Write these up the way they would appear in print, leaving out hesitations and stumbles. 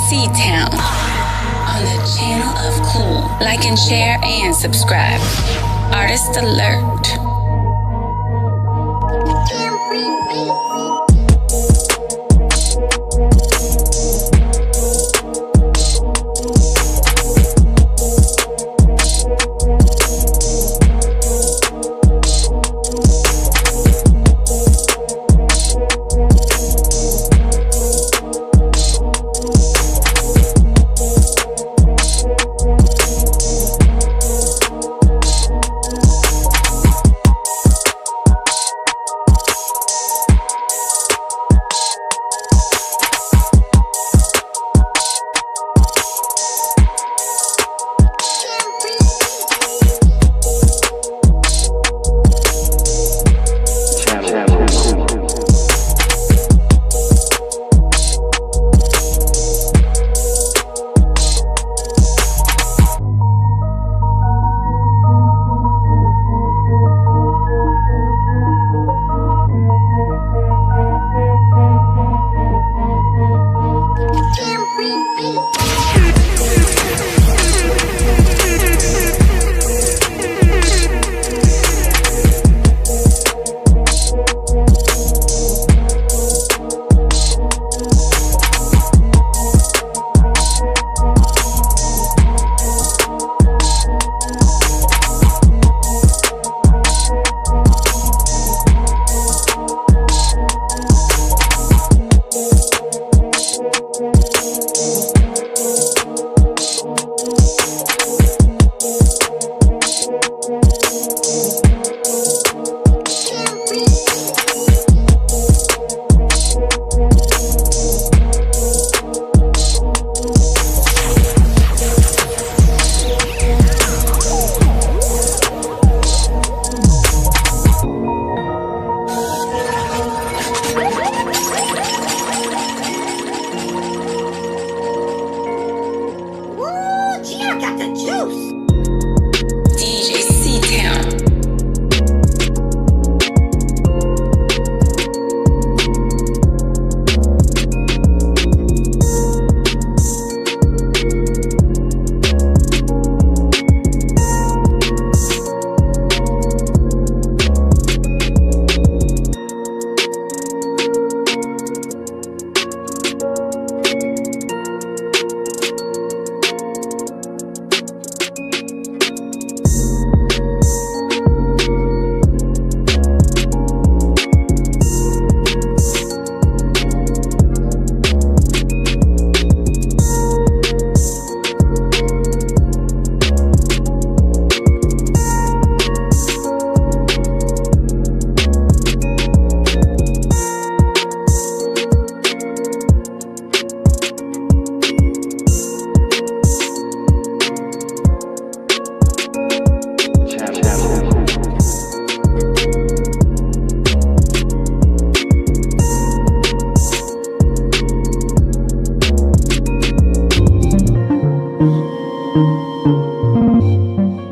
C-Town on the channel of Kool. Like and share and subscribe. Artist alert.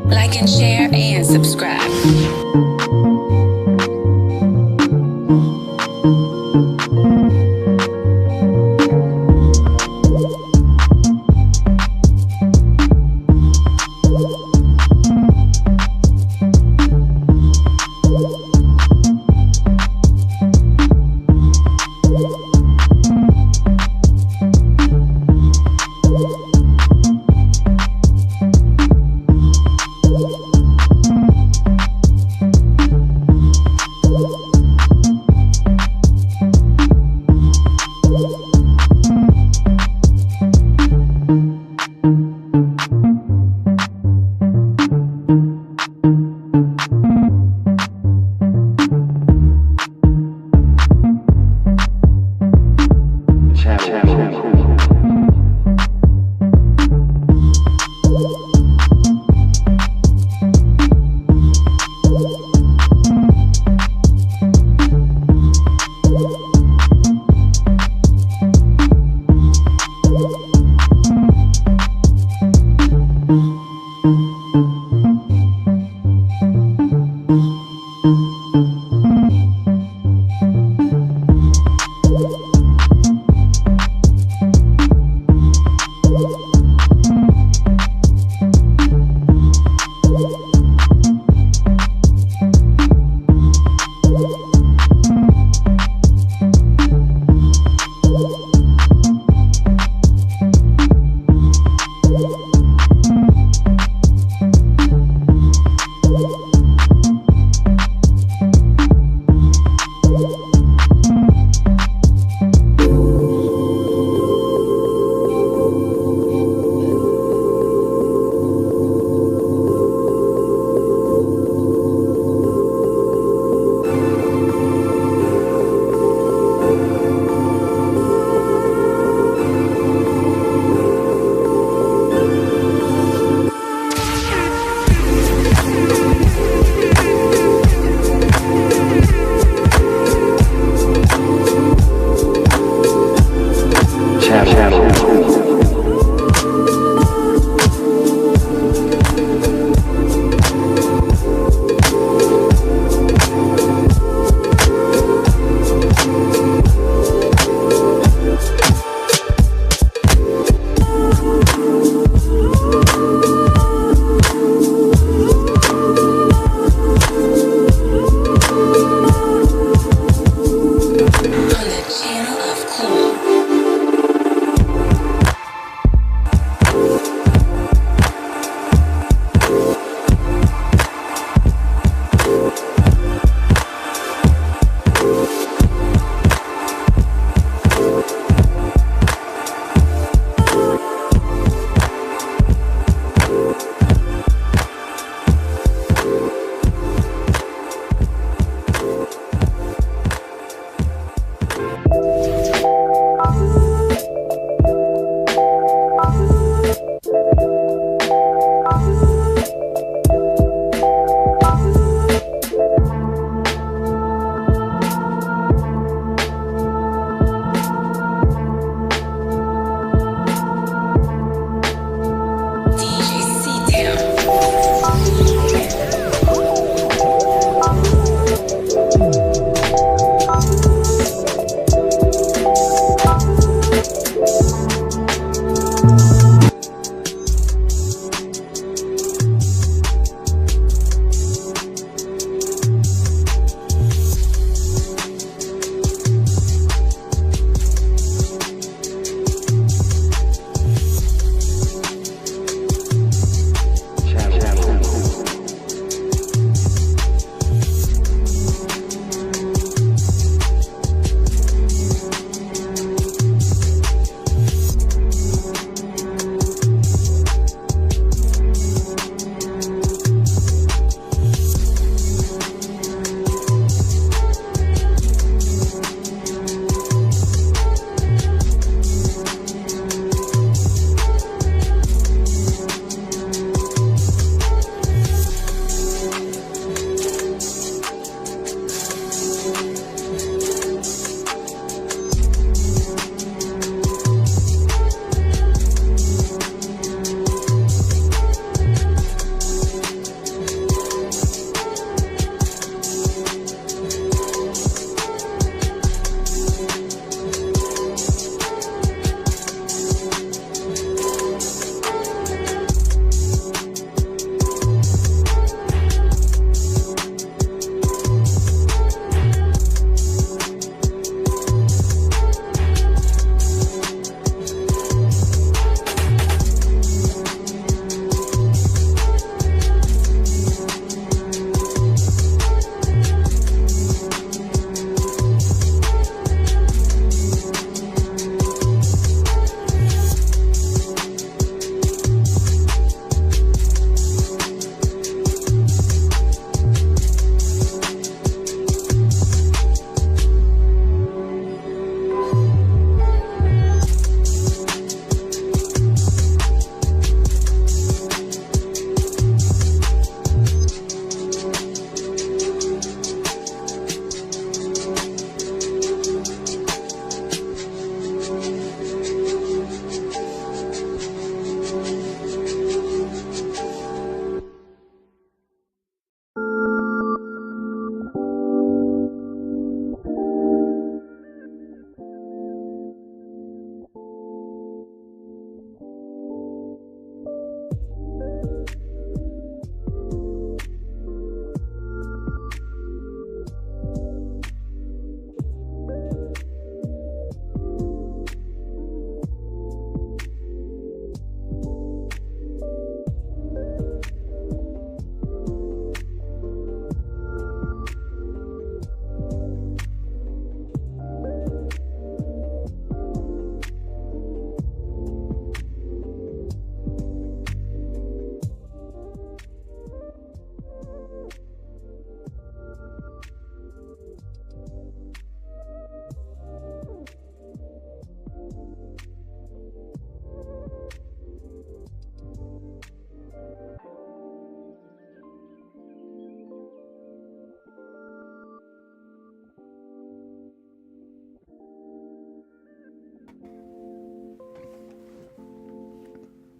Like and share and subscribe.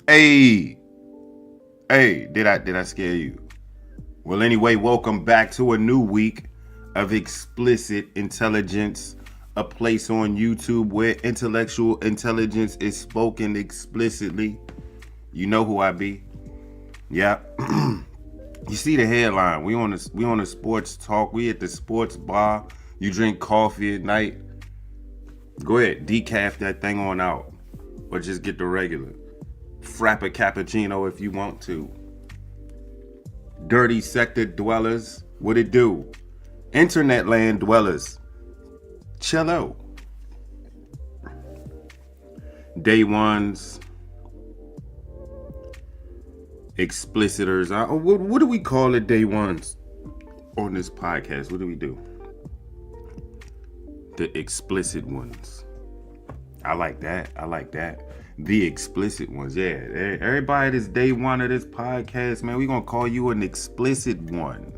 Hey, did I scare you? Well, anyway, welcome back to a new week of Explicit Intelligence, a place on YouTube where intellectual intelligence is spoken explicitly. You know who I be. Yeah. You see the headline. We on a sports talk. We at the sports bar. You drink coffee at night. Go ahead, decaf that thing on out. Or just get the regular. Frappa cappuccino if you want to. Dirty sector dwellers, what it do? Internet land dwellers, Cello. Day ones, explicitors. What do we call it, day ones, on this podcast? What do we do? The explicit ones. I like that. The explicit ones. Yeah. Everybody that's day one of this podcast, man, we gonna call you an explicit one.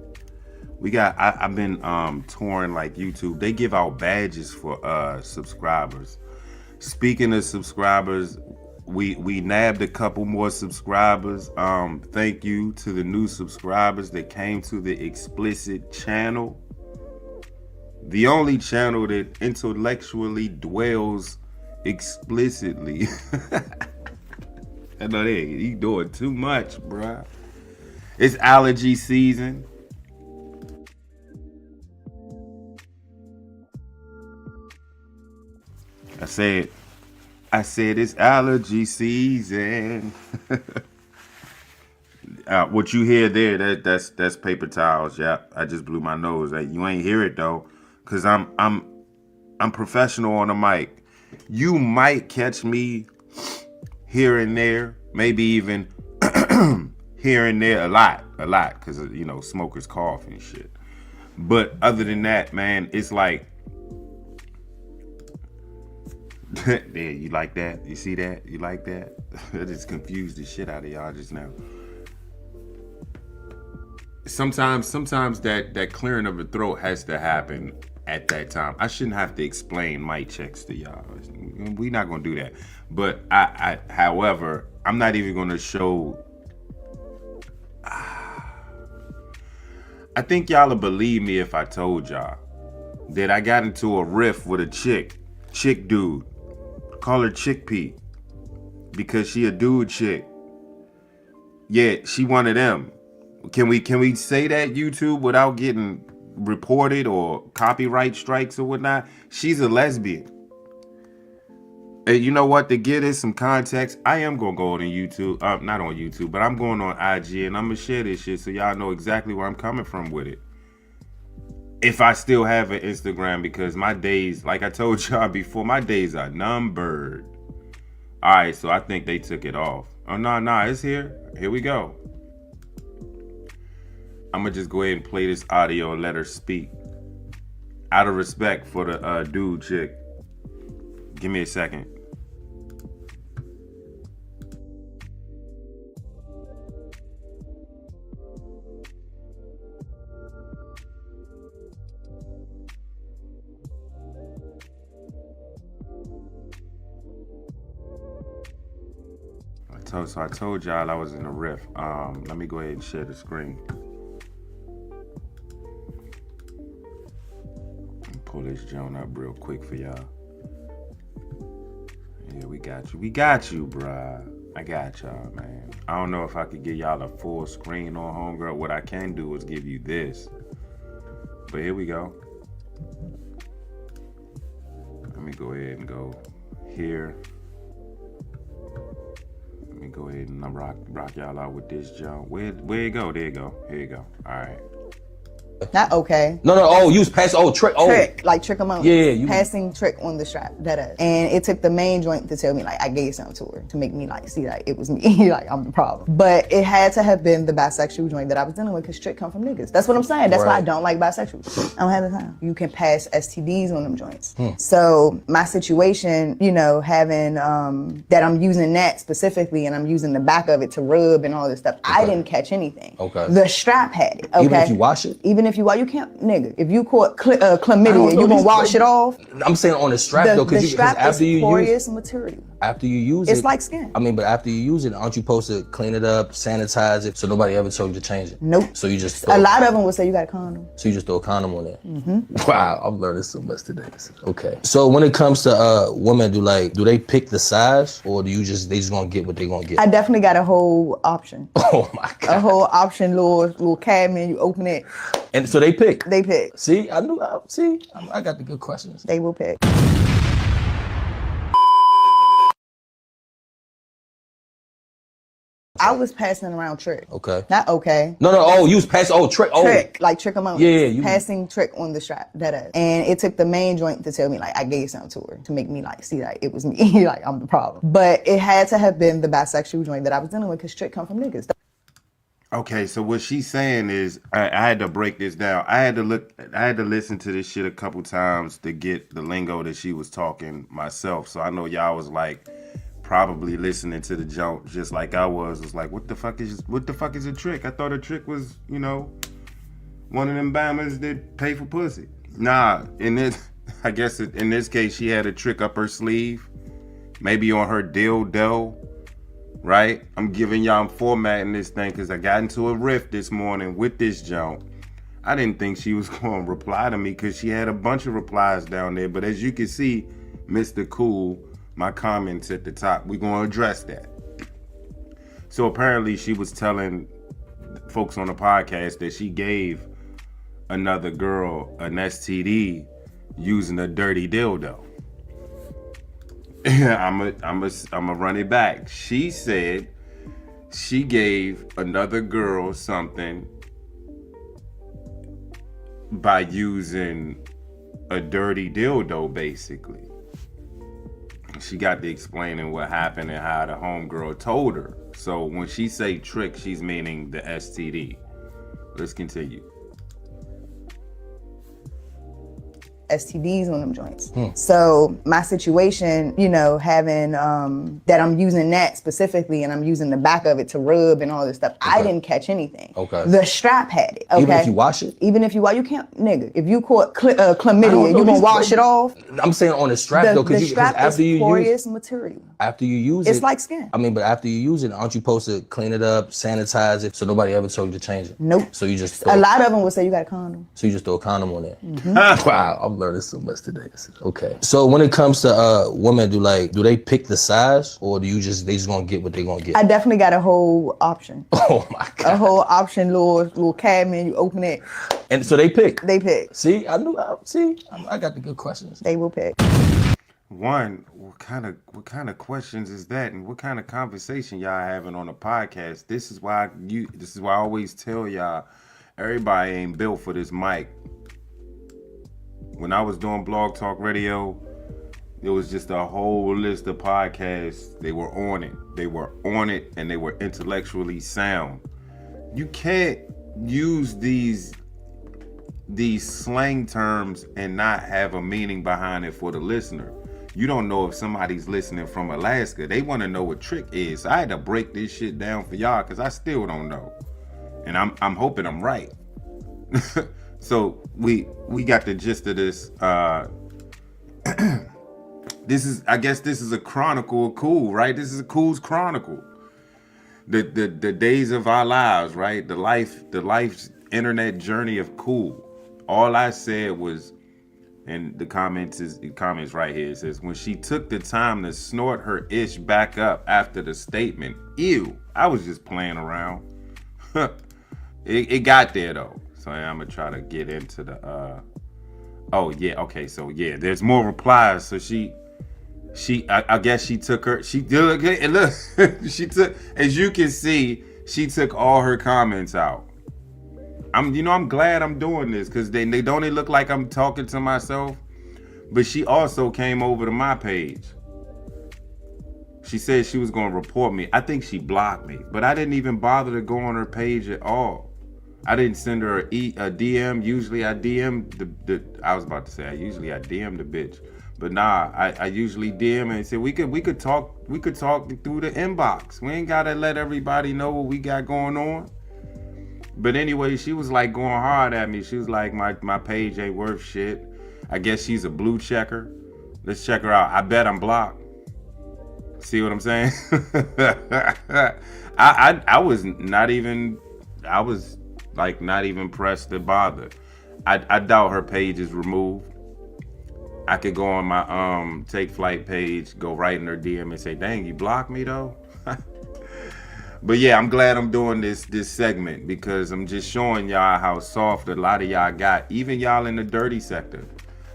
We got, I've been touring like YouTube. They give out badges for subscribers. Speaking of subscribers, we nabbed a couple more subscribers. Thank you to the new subscribers that came to the Explicit channel. The only channel that intellectually dwells explicitly. I know he doing too much, bruh. It's allergy season. I said it's allergy season. What you hear there, that's paper towels. Yeah, I just blew my nose. You ain't hear it though, cause I'm professional on the mic. You might catch me here and there, maybe even here and there a lot, cause smokers cough and shit. But other than that, man, it's like. There, you like that? You see that? You like that? That just confused the shit out of y'all just now. Sometimes that clearing of the throat has to happen at that time. I shouldn't have to explain mic checks to y'all. We're not gonna do that. But however, I'm not even gonna show. I think y'all will believe me if I told y'all that I got into a riff with a chick dude. Call her Chickpea because she a dude chick. Yeah, she one of them. Can we say that, YouTube, without getting reported or copyright strikes or whatnot? She's a lesbian. And you know what? To give this some context, I am gonna go on YouTube. Not on YouTube, but I'm going on IG and I'm gonna share this shit so y'all know exactly where I'm coming from with it. If I still have an Instagram, because my days, like I told y'all before, my days are numbered. All right, so I think they took it off. Oh, no, it's here. Here we go. I'm going to just go ahead and play this audio and let her speak. Out of respect for the dude chick. Give me a second. So I told y'all I was in a riff. Let me go ahead and share the screen. Pull this joint up real quick for y'all. Yeah, we got you, bruh. I got y'all, man. I don't know if I could give y'all a full screen on Homegirl. What I can do is give you this. But here we go. Let me go ahead and go here. Let me go ahead and rock y'all out with this jump. Where it go? There you go. Here you go. All right. Not okay. No. Oh, you was passing. Oh, trick. Oh, trick, like trick them on. Yeah, you passing trick on the strap. That is. And it took the main joint to tell me like I gave something to her to make me like see like it was me, like I'm the problem. But it had to have been the bisexual joint that I was dealing with because trick come from niggas. That's what I'm saying. That's why I don't like bisexuals. I don't have the time. You can pass STDs on them joints. So my situation, having that I'm using that specifically and I'm using the back of it to rub and all this stuff. Okay. I didn't catch anything. Okay. The strap had it. Okay. Even if you wash it. Even if you can't, nigga. If you caught chlamydia, you gonna wash it off? I'm saying on the strap though, because after you porous material. After you use it, it's like skin. I mean, but after you use it, aren't you supposed to clean it up, sanitize it? So nobody ever told you to change it. Nope. So you just a lot of them would say you got a condom. So you just throw a condom on it. Mm-hmm. Wow, I'm learning so much today. Okay. So when it comes to women, do they pick the size, or they just gonna get what they gonna get? I definitely got a whole option. Oh my god. A whole option, little cabinet. You open it. And so they pick. They pick. See, I knew. I got the good questions. They will pick. I was passing around trick. Okay. Not okay. No. Oh, you was passing. Oh, trick. Oh, Trick, like trick among us. Yeah. Passing trick on the strap, that is. And it took the main joint to tell me like I gave something to her to make me like see like it was me, like I'm the problem. But it had to have been the bisexual joint that I was dealing with because trick come from niggas. Okay, so what she's saying is, I had to break this down. I had to listen to this shit a couple times to get the lingo that she was talking myself. So I know y'all was like probably listening to the joke just like I was. It's like, what the fuck is a trick? I thought a trick was, one of them bammers that pay for pussy. Nah, I guess in this case she had a trick up her sleeve, maybe on her dildo. Right? I'm formatting this thing because I got into a riff this morning with this joke. I didn't think she was going to reply to me because she had a bunch of replies down there. But as you can see, Mizterkool, my comments at the top, we're going to address that. So apparently she was telling folks on the podcast that she gave another girl an STD using a dirty dildo. I'm a run it back. She said she gave another girl something by using a dirty dildo, basically. She got to explaining what happened and how the homegirl told her. So when she say trick, she's meaning the STD. Let's continue. STDs on them joints. So my situation, having that I'm using that specifically and I'm using the back of it to rub and all this stuff, I didn't catch anything. Okay. The strap had it. Okay. Even if you wash it? Even if you wash, you can't, nigga. If you caught chlamydia, you gonna wash it off? I'm saying on the strap though, because after you porous material. After you use it, it's like skin. I mean, but after you use it, aren't you supposed to clean it up, sanitize it, so nobody ever told you to change it? Nope. So you just a lot of them would say you got a condom. So you just throw a condom on there. Wow, I'm learning so much today. Okay. So when it comes to women, do they pick the size, or they just gonna get what they gonna get? I definitely got a whole option. Oh my God. A whole option, little cabinet. You open it. And so they pick. They pick. See, I got the good questions. They will pick. One, what kind of questions is that, and what kind of conversation y'all having on a podcast? This is why I always tell y'all, everybody ain't built for this mic. When I was doing Blog Talk Radio, it was just a whole list of podcasts. They were on it, and they were intellectually sound. You can't use these slang terms and not have a meaning behind it for the listener. You don't know if somebody's listening from Alaska. They want to know what trick is. So I had to break this shit down for y'all because I still don't know. And I'm hoping I'm right. So we got the gist of this. This is a chronicle of Kool, right? This is a Kool's chronicle. The days of our lives, right? The life's internet journey of Kool. All I said was, and the comments right here, it says, when she took the time to snort her ish back up after the statement, ew, I was just playing around. It got there though. So I'm gonna try to get into the there's more replies. So I guess she took her, and look, she took, as you can see, she took all her comments out. I'm glad I'm doing this because they don't look like I'm talking to myself, but she also came over to my page. She said she was gonna report me. I think she blocked me, but I didn't even bother to go on her page at all. I didn't send her a DM. Usually I DM I DM the bitch. But nah, I usually DM and say we could talk through the inbox. We ain't gotta let everybody know what we got going on. But anyway, she was like going hard at me. She was like, my page ain't worth shit. I guess she's a blue checker. Let's check her out. I bet I'm blocked. See what I'm saying? I was not even pressed to bother. I doubt her page is removed. I could go on my Take Flight page, go right in her DM and say, dang, you blocked me though? But yeah, I'm glad I'm doing this segment because I'm just showing y'all how soft a lot of y'all got. Even y'all in the dirty sector.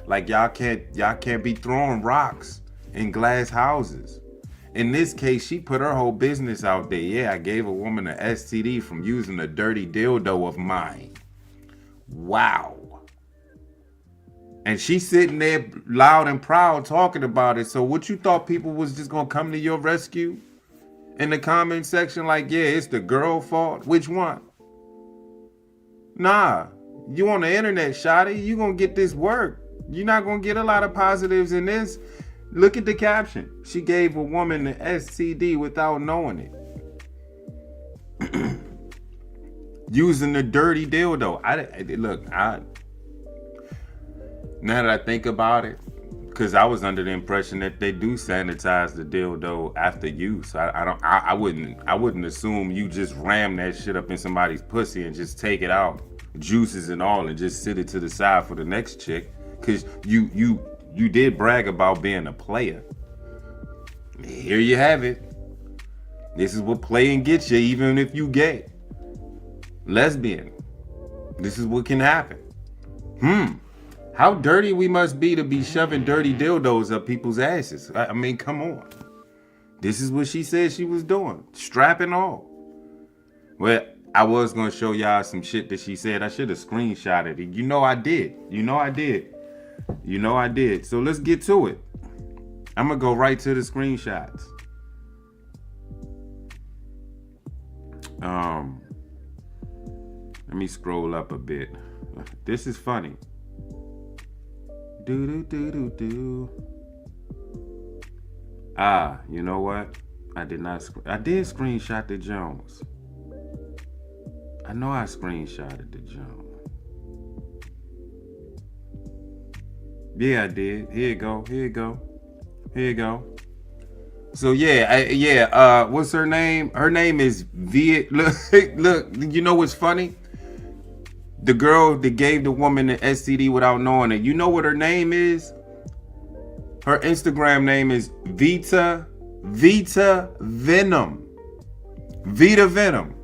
Like y'all can't be throwing rocks in glass houses. In this case, she put her whole business out there. Yeah, I gave a woman an STD from using a dirty dildo of mine. Wow. And she's sitting there loud and proud talking about it. So what you thought people was just going to come to your rescue? In the comment section like, yeah, it's the girl fault. Which one? Nah, you on the internet, shawty. You going to get this work. You're not going to get a lot of positives in this. Look at the caption. She gave a woman an STD without knowing it. Using the dirty dildo. Now that I think about it, because I was under the impression that they do sanitize the dildo after use. I wouldn't assume you just ram that shit up in somebody's pussy and just take it out, juices and all, and just sit it to the side for the next chick. Because you did brag about being a player. Here you have it. This is what playing gets you, even if you gay. Lesbian. This is what can happen. How dirty we must be to be shoving dirty dildos up people's asses. I mean, come on. This is what she said she was doing. Strapping all. Well, I was going to show y'all some shit that she said. I should have screenshotted it. You know I did. So let's get to it. I'm going to go right to the screenshots. Let me scroll up a bit. This is funny. You know what? I did screenshot the Jones. I know I screenshotted the Jones. Yeah, I did. Here you go. So what's her name? Her name is Viet. Look, you know what's funny? The girl that gave the woman the STD without knowing it. You know what her name is? Her Instagram name is Vita Venom. Vita Venom.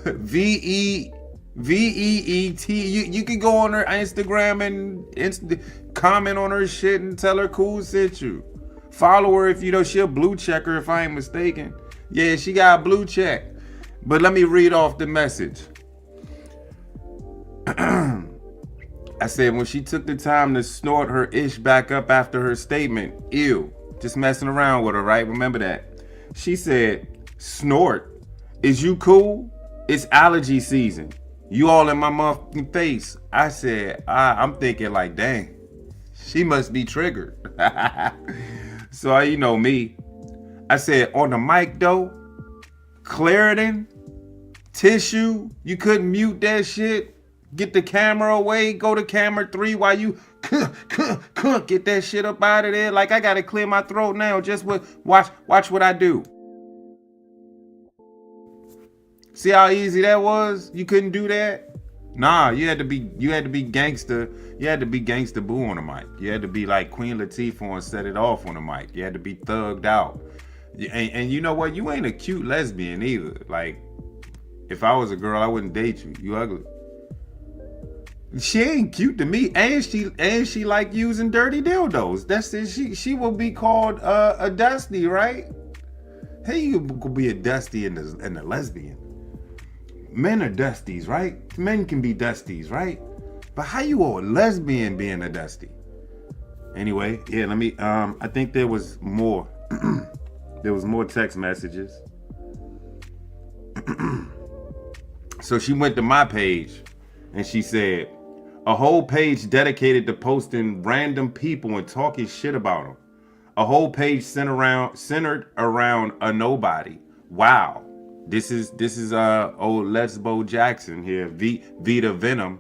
VEET. You can go on her Instagram and comment on her shit and tell her Kool sent you. Follow her if you know she'll blue check her if I ain't mistaken. Yeah, she got a blue check. But let me read off the message. I said when she took the time to snort her ish back up after her statement, ew, just messing around with her, right? Remember that. She said, snort, is you cool? It's allergy season. You all in my motherfucking face. I said, I'm thinking like, dang, she must be triggered. So you know me. I said, on the mic though, Claritin, tissue, you couldn't mute that shit. Get the camera away, go to camera 3 while you get that shit up out of there. Like I gotta clear my throat now. Just watch what I do. See how easy that was? You couldn't do that? Nah, you had to be gangster. You had to be gangster boo on the mic. You had to be like Queen Latifah and set it off on the mic. You had to be thugged out. And you know what? You ain't a cute lesbian either. Like, if I was a girl, I wouldn't date you. You ugly. She ain't cute to me, and she like using dirty dildos. That's it. She will be called a dusty, right? Hey, you could be a dusty and a lesbian. Men are dusties, right? Men can be dusties, right? But how you a lesbian being a dusty? Anyway, yeah. Let me. I think there was more. There was more text messages. So she went to my page, and she said. A whole page dedicated to posting random people and talking shit about them. A whole page centered around a nobody. Wow. This is old Lesbo Jackson here, Vita Venom,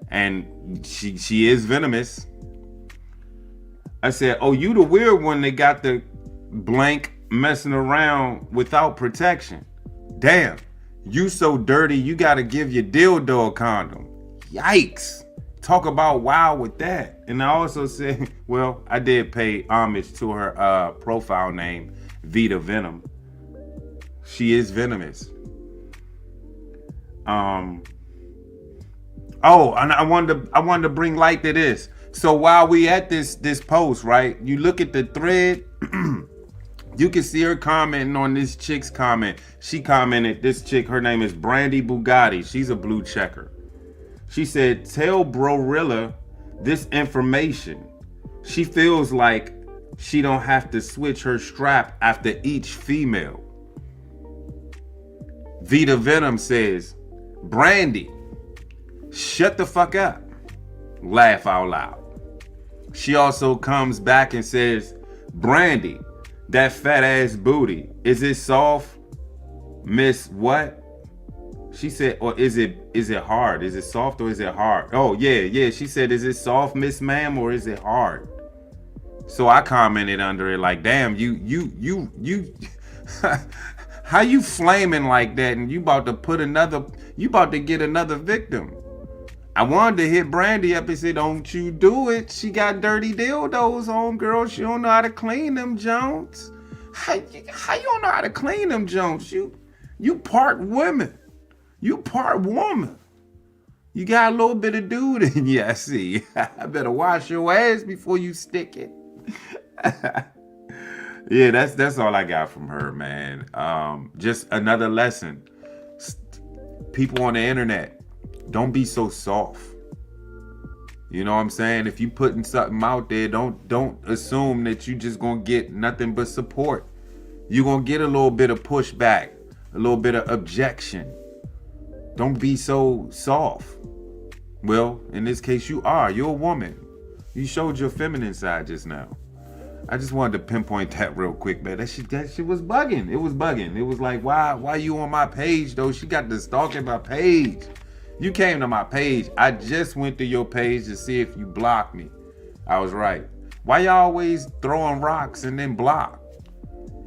and she is venomous. I said, oh, you the weird one that got the blank messing around without protection. Damn, you so dirty you gotta give your dildo a condom. Yikes. Talk about wow with that. And I also said, well, I did pay homage to her profile name, Vita Venom. She is venomous. Oh, and I wanted to bring light to this. So while we at this post, right? You look at the thread. You can see her commenting on this chick's comment. She commented, this chick, her name is Brandy Bugatti. She's a blue checker. She said, tell Brorilla this information. She feels like she don't have to switch her strap after each female. Vita Venom says, Brandy, shut the fuck up. Laugh out loud. She also comes back and says, Brandy, that fat ass booty, is it soft, Miss what? She said, or is it hard? Is it soft or is it hard? Oh yeah. She said, is it soft, Miss Ma'am, or is it hard? So I commented under it like, damn, you how you flaming like that and you about to get another victim? I wanted to hit Brandy up and say, don't you do it. She got dirty dildos on, girl. She don't know how to clean them Jones. How you don't know how to clean them Jones? You part women. You part woman. You got a little bit of dude in you, I see. I better wash your ass before you stick it. Yeah, that's all I got from her, man. Just another lesson. People on the internet, don't be so soft. You know what I'm saying? If you putting something out there, don't assume that you just gonna get nothing but support. You're gonna get a little bit of pushback, a little bit of objection. Don't be so soft. Well, in this case, you're a woman. You showed your feminine side just now. I just wanted to pinpoint that real quick, man. That shit was bugging. It was bugging. It was like, why you on my page though? She got to stalking my page. You came to my page. I just went to your page to see if you blocked me. I was right. Why y'all always throwing rocks and then block?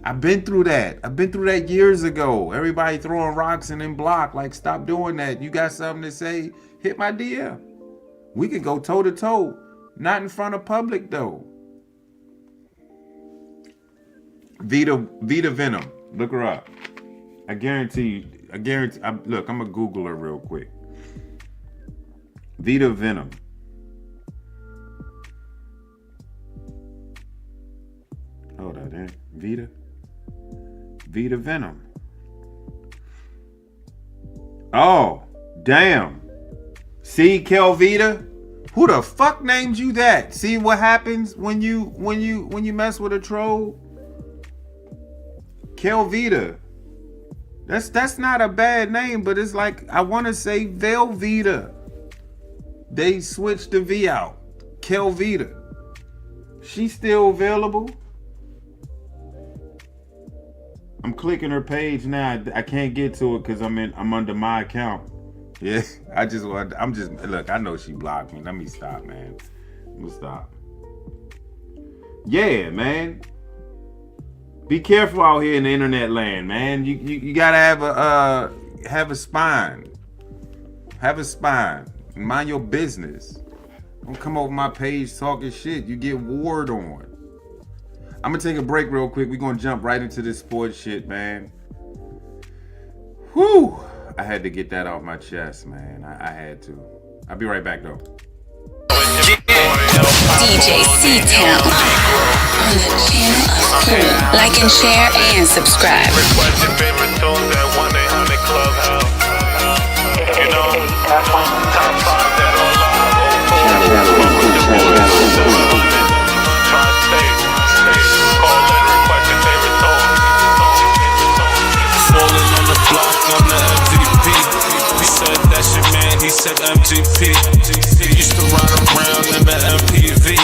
I've been through that. I've been through that years ago. Everybody throwing rocks and then block. Like, stop doing that. You got something to say? Hit my DM. We can go toe to toe. Not in front of public though. Vita Venom. Look her up. I guarantee. Look, I'm gonna Google her real quick. Vita Venom. Hold on, there. Vita Venom. Oh, damn. See, Kelvita? Who the fuck named you that? See what happens when you mess with a troll? Kelvita. That's not a bad name, but it's like, I want to say Velveeta. They switched the V out. Kelvita. She's still available. I'm clicking her page now. I can't get to it because I'm under my account. Yeah, look, I know she blocked me. Let me stop, man. Let me stop. Yeah, man. Be careful out here in the internet land, man. You gotta have a spine. Have a spine. Mind your business. Don't come over my page talking shit. You get warred on. I'm gonna take a break real quick. We're gonna jump right into this sports shit, man. Whew. I had to get that off my chest, man. I had to. I'll be right back, though. DJ C-Town on the channel of Kool. Like and share and subscribe. Request your favorite tunes at 1-800 Clubhouse. You know, top 5 that all Tri-State, call in, request your favorite tune. Falling on the block on the MVP. He said that's your man, he said MGP. He used to ride around in the MPV.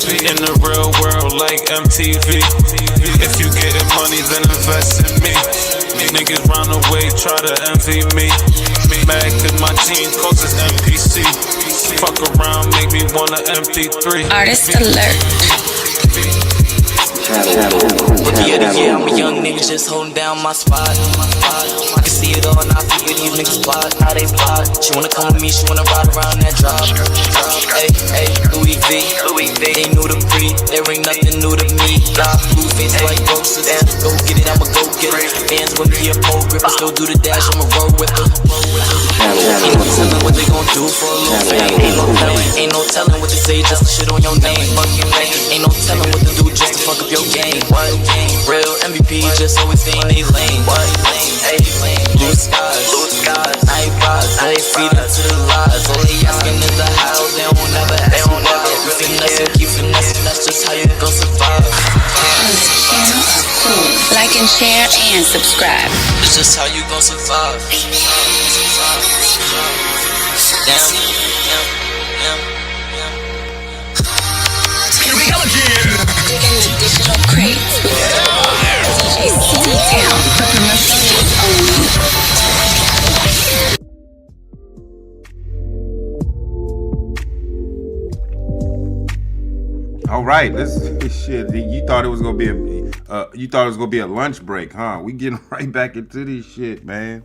In the real world like MTV. If you getting money, then invest in me. Niggas round the way try to envy me. Mad cause my jeans cost is MPC. Fuck around, make me want an MP3. Artist alert. Yeah, I'm a young nigga just holding down my spot. I can see it all and I figure these niggas plot. How they plot? She wanna come with me, she wanna ride around that drop. Hey, Louis V. They new to breed, there ain't nothing new to me. Blue face like roses, go get it, I'ma go get it. Fans with me a pole grip, I still do the dash, I'ma roll with them. Ain't no telling what they gon' do for a little fame. Ain't no telling what to say just to shit on your name. Ain't no telling what to do just to fuck up your game. What? Real MVP, just always stay in they lane. Hey, blue skies, night vibes, they feed into the lies. All they asking is the how, they won't never ask why. We finessing, keep finessing, that's just how you gon' survive. On the channel of Kool. Like and share and subscribe. It's just how you gon' survive. Here we go again. Digging additional crates with DJ C-Town for promotions only. All right, this shit. You thought it was gonna be a lunch break, huh? We getting right back into this shit, man.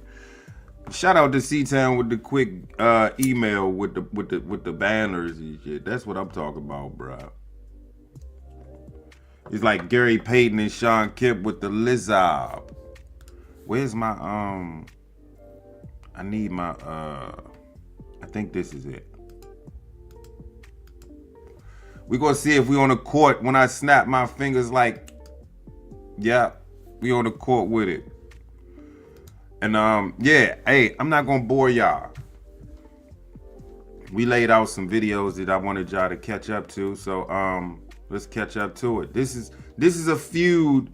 Shout out to C-Town with the quick email with the banners and shit. That's what I'm talking about, bro. It's like Gary Payton and Sean Kemp with the Lizard. Where's my I need my I think this is it. We gonna see if we on the court when I snap my fingers like, yeah, we on the court with it. And yeah, hey, I'm not gonna bore y'all. We laid out some videos that I wanted y'all to catch up to, so let's catch up to it. This is a feud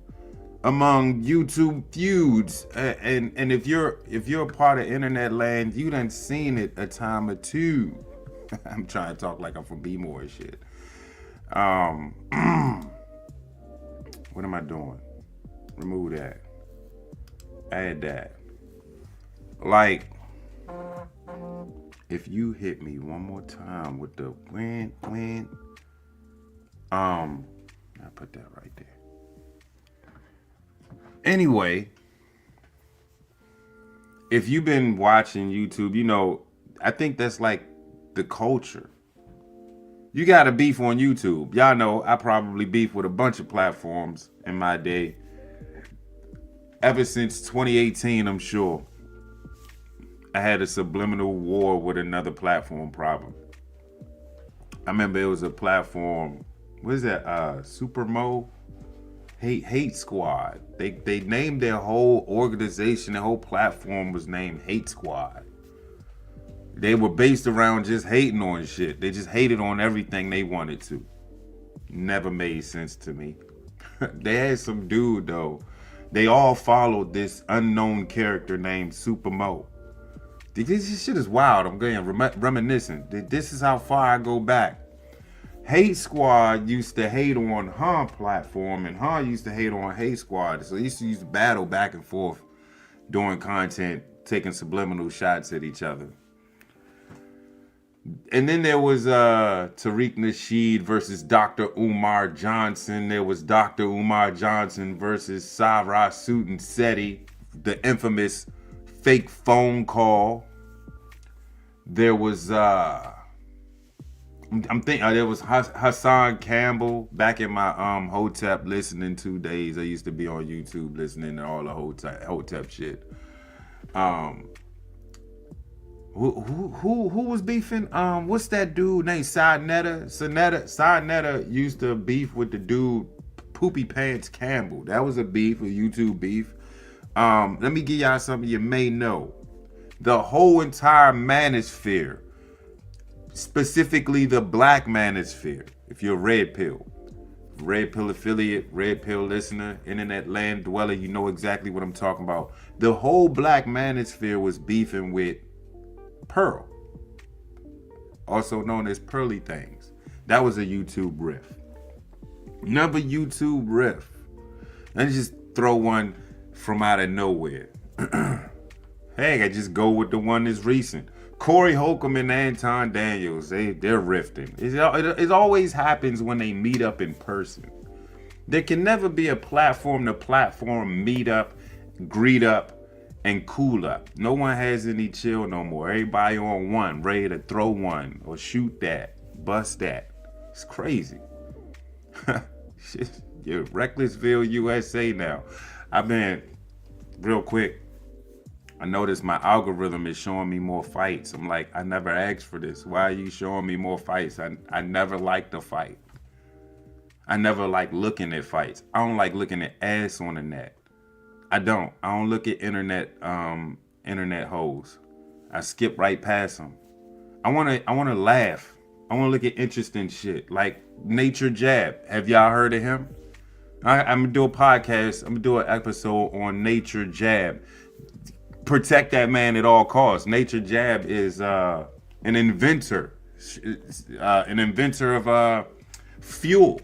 among YouTube feuds, and if you're a part of internet land, you done seen it a time or two. I'm trying to talk like I'm from B-More and shit. What am I doing? Remove that. Add that. Like, if you hit me one more time with the when, I put that right there. Anyway, if you've been watching YouTube, you know, I think that's like the culture. You got to beef on YouTube. Y'all know I probably beef with a bunch of platforms in my day. Ever since 2018, I'm sure. I had a subliminal war with another platform problem. I remember it was a platform, what is that? Supermo? Hate Squad. They named their whole organization, their whole platform was named Hate Squad. They were based around just hating on shit. They just hated on everything they wanted to. Never made sense to me. They had some dude though. They all followed this unknown character named Supermo. This shit is wild. I'm getting reminiscent. This is how far I go back. Hate Squad used to hate on her platform, and her used to hate on Hate Squad. So they used to battle back and forth, doing content, taking subliminal shots at each other. And then there was Tariq Nasheed versus Dr. Umar Johnson. There was Dr. Umar Johnson versus Sarah Sutin Seti, the infamous fake phone call. There was there was Hassan Campbell back in my Hotep listening 2 days. I used to be on YouTube listening to all the Hotep shit. Who was beefing? What's that dude named Sadnetta used to beef with the dude Poopy Pants Campbell. That was a beef, a YouTube beef. Let me give y'all something you may know. The whole entire manosphere, specifically the black manosphere, if you're a Red Pill affiliate, Red Pill listener, internet land dweller, you know exactly what I'm talking about. The whole black manosphere was beefing with Pearl, also known as Pearly Things. That was a YouTube riff. Another YouTube riff. Let's just throw one from out of nowhere. Hey, I just go with the one that's recent. Corey Holcomb and Anton Daniels, they're rifting. It always happens when they meet up in person. There can never be a platform to platform meet up, greet up, and cool up. No one has any chill no more. Everybody on one, ready to throw one or shoot that, bust that. It's crazy. Shit, you're Recklessville, USA now. I've been, real quick, I noticed my algorithm is showing me more fights. I'm like, I never asked for this. Why are you showing me more fights? I never liked the fight. I never like looking at fights. I don't like looking at ass on the net. I don't look at internet hoes. I skip right past them. I wanna laugh. I wanna look at interesting shit like Nature Jab. Have y'all heard of him? I'm gonna do a podcast. I'm gonna do an episode on Nature Jab. Protect that man at all costs. Nature Jab is an inventor of fuel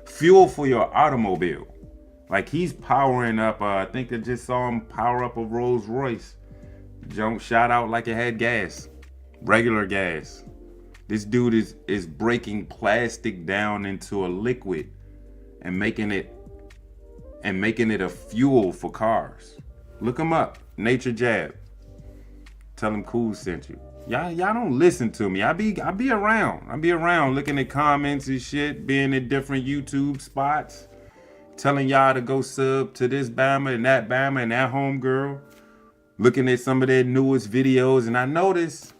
for your automobile. Like he's powering up. I think I just saw him power up a Rolls Royce. Don't shot out like it had gas, regular gas. This dude is breaking plastic down into a liquid and making it a fuel for cars. Look him up, Nature Jab. Tell him Kool sent you. Y'all don't listen to me. I be around. I be around looking at comments and shit, being in different YouTube spots, telling y'all to go sub to this Bama and that homegirl, looking at some of their newest videos, and I notice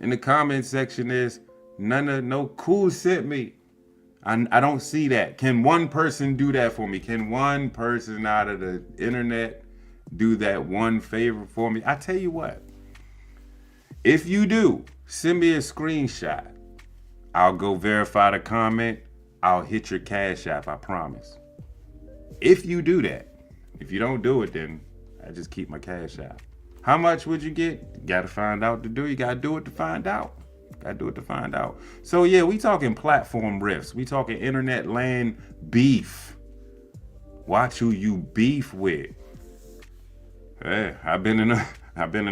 in the comment section is no Kool sent me. I don't see that. Can one person do that for me? Can one person out of the internet do that one favor for me? I tell you what, if you do, send me a screenshot. I'll go verify the comment. I'll hit your Cash App, I promise. If you do that. If you don't do it, then I just keep my Cash App. How much would you get? You gotta find out to do. You gotta do it to find out. So yeah, we talking platform riffs. We talking internet land beef. Watch who you beef with. Hey, I've been in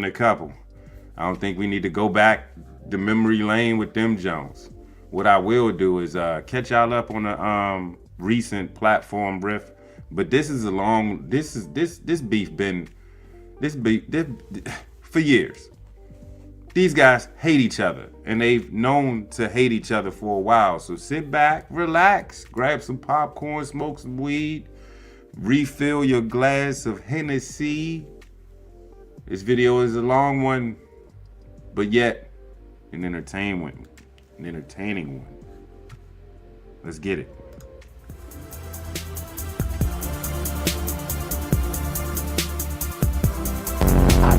a couple. I don't think we need to go back to memory lane with them Jones. What I will do is catch y'all up on a recent platform riff. But this beef for years. These guys hate each other, and they've known to hate each other for a while. So sit back, relax, grab some popcorn, smoke some weed, refill your glass of Hennessy. This video is a long one, but yet an entertaining one. Let's get it.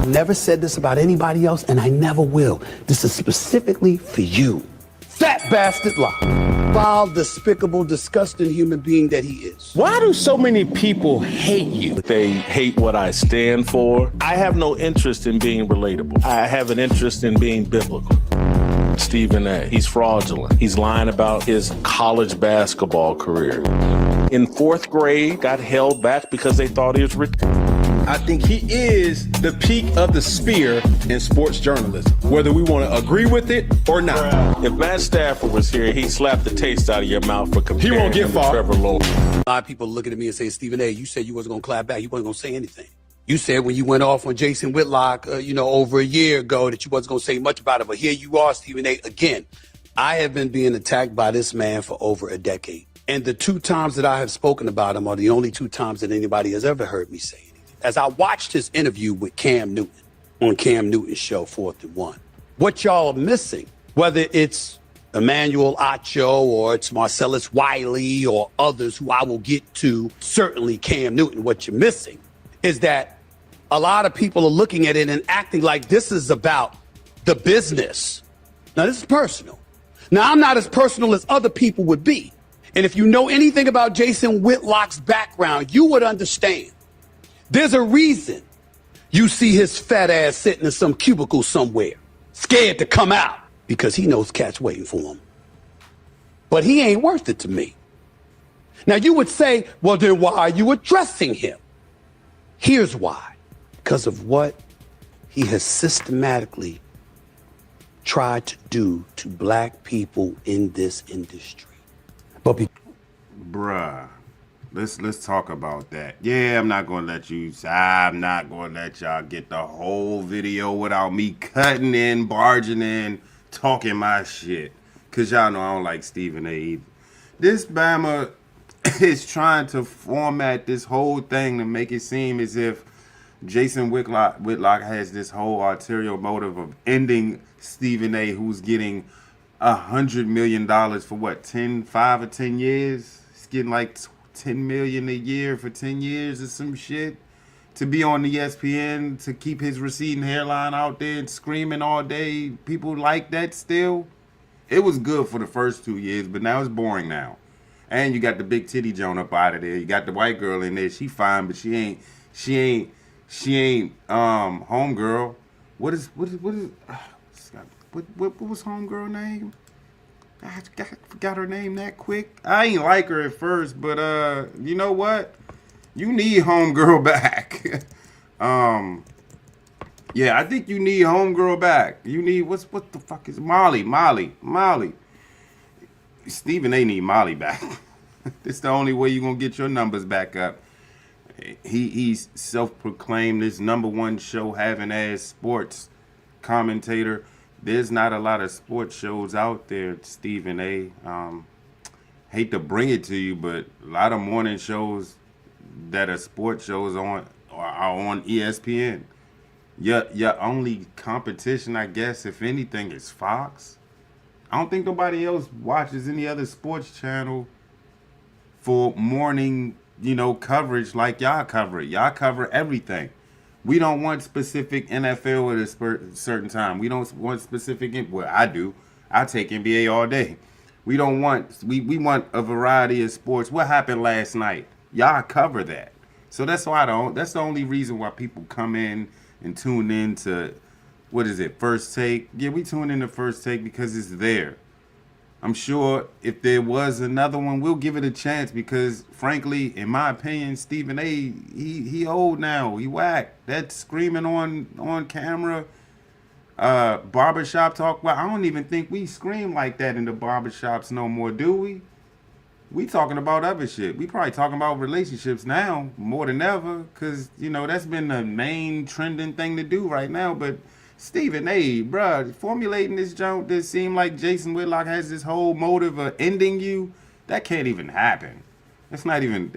Never said this about anybody else, and I never will. This is specifically for you. Fat bastard lie. Foul, despicable, disgusting human being that he is. Why do so many people hate you? They hate what I stand for. I have no interest in being relatable. I have an interest in being biblical. Stephen A. He's fraudulent. He's lying about his college basketball career. In 4th grade, got held back because they thought he was rich. I think he is the peak of the spear in sports journalism, whether we want to agree with it or not. If Matt Stafford was here, he'd slap the taste out of your mouth for comparing He won't get him far. to Trevor Lawrence. A lot of people looking at me and saying, Stephen A., you said you wasn't going to clap back. You wasn't going to say anything. You said when you went off on Jason Whitlock, over a year ago that you wasn't going to say much about it. But here you are, Stephen A. Again, I have been being attacked by this man for over a decade. And the 2 times that I have spoken about him are the only 2 times that anybody has ever heard me say anything. As I watched his interview with Cam Newton on Cam Newton's show, 4th and 1, what y'all are missing, whether it's Emmanuel Acho or it's Marcellus Wiley or others who I will get to, certainly Cam Newton, what you're missing is that a lot of people are looking at it and acting like this is about the business. Now, this is personal. Now, I'm not as personal as other people would be. And if you know anything about Jason Whitlock's background, you would understand. There's a reason you see his fat ass sitting in some cubicle somewhere, scared to come out, because he knows cats waiting for him. But he ain't worth it to me. Now, you would say, well, then why are you addressing him? Here's why. Because of what he has systematically tried to do to black people in this industry. But Bruh. Let's talk about that. Yeah, I'm not gonna let y'all get the whole video without me cutting in, barging in, talking my shit. Cause y'all know I don't like Stephen A. either. This Bama is trying to format this whole thing to make it seem as if Jason Whitlock has this whole ulterior motive of ending Stephen A., who's getting $100 million for what, 5 or 10 years? He's getting like $10 million a year for 10 years or some shit to be on the ESPN, to keep his receding hairline out there and screaming all day. People like that still. It was good for the first 2 years, but now it's boring now. And you got the big titty Joan up out of there. You got the white girl in there. She fine, but she ain't homegirl. What was homegirl name? I forgot her name that quick. I ain't like her at first, but you know what? You need homegirl back. Yeah, I think you need homegirl back. You need what the fuck is Molly? Stephen A need Molly back. It's the only way you're gonna get your numbers back up. He's self-proclaimed this #1 show having ass sports commentator. There's not a lot of sports shows out there, Stephen A. Hate to bring it to you, but a lot of morning shows that are sports shows are on ESPN. Your only competition, I guess, if anything, is Fox. I don't think nobody else watches any other sports channel for morning, coverage like y'all cover it. Y'all cover everything. We don't want specific NFL at a certain time. We don't want specific, well, I do. I take NBA all day. We don't want, we want a variety of sports. What happened last night? Y'all cover that. So that's the only reason why people come in and tune in to, what is it, First Take? Yeah, we tune in to First Take because it's there. I'm sure if there was another one, we'll give it a chance because, frankly, in my opinion, Stephen A, he old now. He whack. That screaming on camera, barbershop talk. Well, I don't even think we scream like that in the barbershops no more, do we? We talking about other shit. We probably talking about relationships now more than ever because, that's been the main trending thing to do right now. But Stephen A, bruh, formulating this junk that seemed like Jason Whitlock has this whole motive of ending you, that can't even happen. That's not even,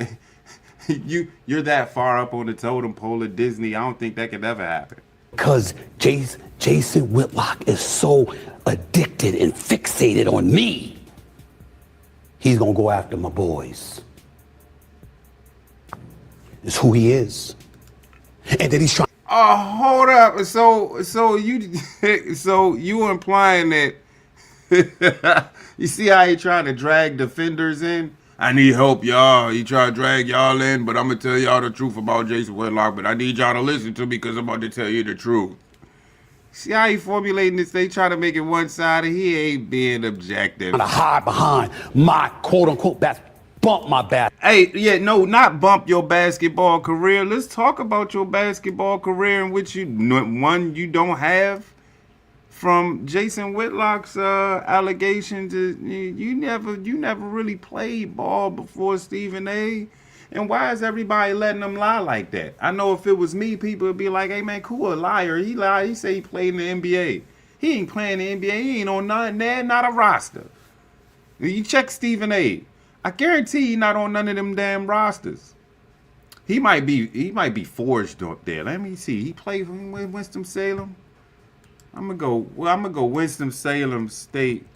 you're that far up on the totem pole of Disney. I don't think that could ever happen. Because Jason Whitlock is so addicted and fixated on me, he's going to go after my boys. It's who he is. And then he's trying. Oh, hold up. So you implying that you see how he trying to drag defenders in? I need help, y'all. He try to drag y'all in, but I'm gonna tell y'all the truth about Jason Whitlock, but I need y'all to listen to me because I'm about to tell you the truth. See how he formulating this? They try to make it one-sided. He ain't being objective. To hide behind my quote-unquote bump my back. Hey, yeah, no, not bump your basketball career. Let's talk about your basketball career in which you don't have from Jason Whitlock's allegations. You never really played ball before Stephen A. And why is everybody letting him lie like that? I know if it was me, people would be like, hey man, cool, a liar. He lied. He say he played in the NBA. He ain't playing in the NBA. He ain't on nothing there, not a roster. You check Stephen A. I guarantee he's not on none of them damn rosters. He might be forged up there. Let me see. He played for Winston-Salem. I'm gonna go Winston-Salem State.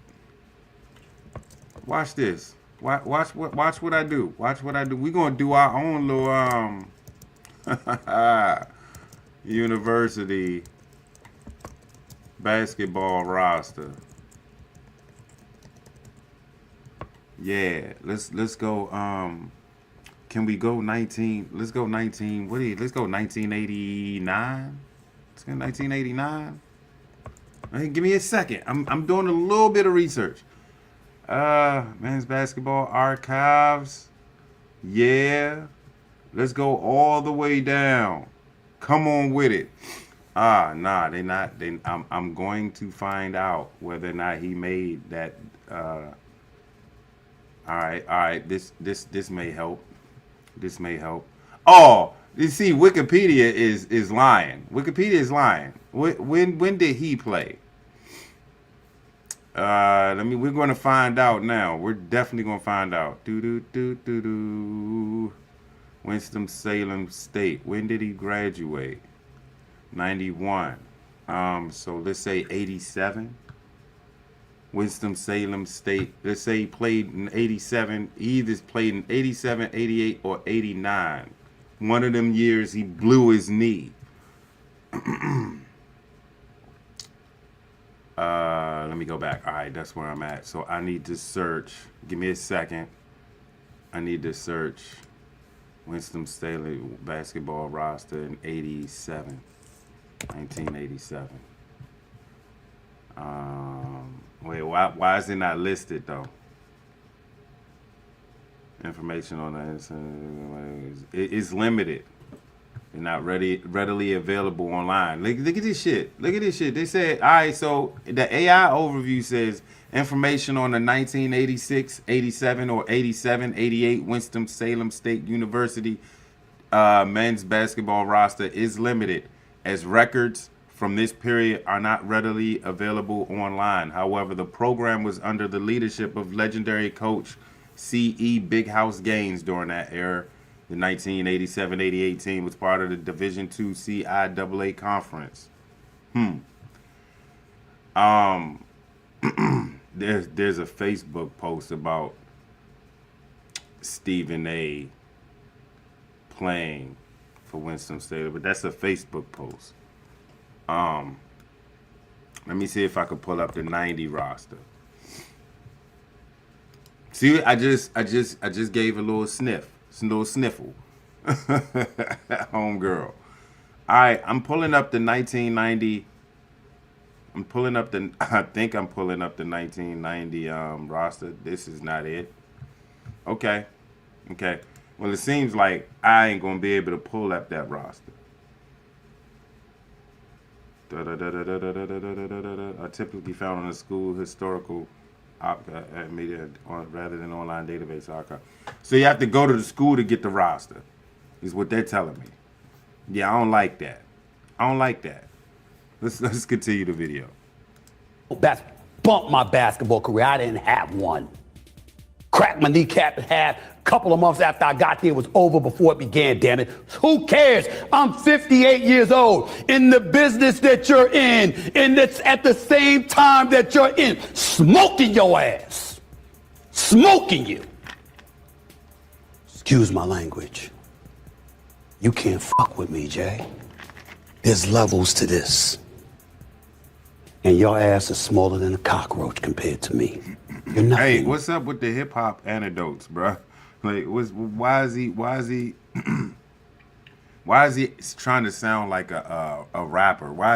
Watch this. Watch what I do. Watch what I do. We're gonna do our own little university basketball roster. Yeah, let's go. Can we go 19? Let's go 19. Let's go 1989. Let's go 1989. Hey, give me a second. I'm doing a little bit of research. Men's basketball archives. Yeah, let's go all the way down. Come on with it. Nah, they not. I'm going to find out whether or not he made that. All right. This may help. This may help. Oh, you see, Wikipedia is lying. Wikipedia is lying. When did he play? We're going to find out now. We're definitely going to find out. Winston-Salem State. When did he graduate? 91. So let's say 87. Winston-Salem State. Let's say he played in 87. He either played in 87, 88, or 89. One of them years he blew his knee. Let me go back. All right, that's where I'm at. So I need to search. Give me a second. I need to search Winston-Salem basketball roster in 87. 1987. Wait, why is it not listed though? Information on that is limited and not readily available online. Look at this shit. Look at this shit. They said, all right, so the AI overview says information on the 1986, 87, or 87, 88 Winston-Salem State University men's basketball roster is limited, as records from this period are not readily available online. However, the program was under the leadership of legendary coach C.E. Big House Gaines during that era. The 1987-88 team was part of the Division II CIAA conference. There's a Facebook post about Stephen A. playing for Winston-Salem, but that's a Facebook post. Let me see if I could pull up the 90 roster. See, I just gave a little sniff, a little sniffle. Homegirl. All right, I'm pulling up the 1990. I think I'm pulling up the 1990 roster. This is not it. Okay. Well, it seems like I ain't gonna be able to pull up that roster. Are typically found on the school historical media rather than online database archive. So you have to go to the school to get the roster, is what they're telling me. Yeah, I don't like that. Let's continue the video. Bumped my basketball career. I didn't have one. Cracked my kneecap in half. Couple of months after I got there, it was over before it began, damn it. Who cares? I'm 58 years old in the business that you're in, and it's at the same time that you're in, smoking your ass. Smoking you. Excuse my language. You can't fuck with me, Jay. There's levels to this. And your ass is smaller than a cockroach compared to me. You're nothing. Hey, what's up with the hip hop anecdotes, bruh? Like, why is he trying to sound like a rapper? Why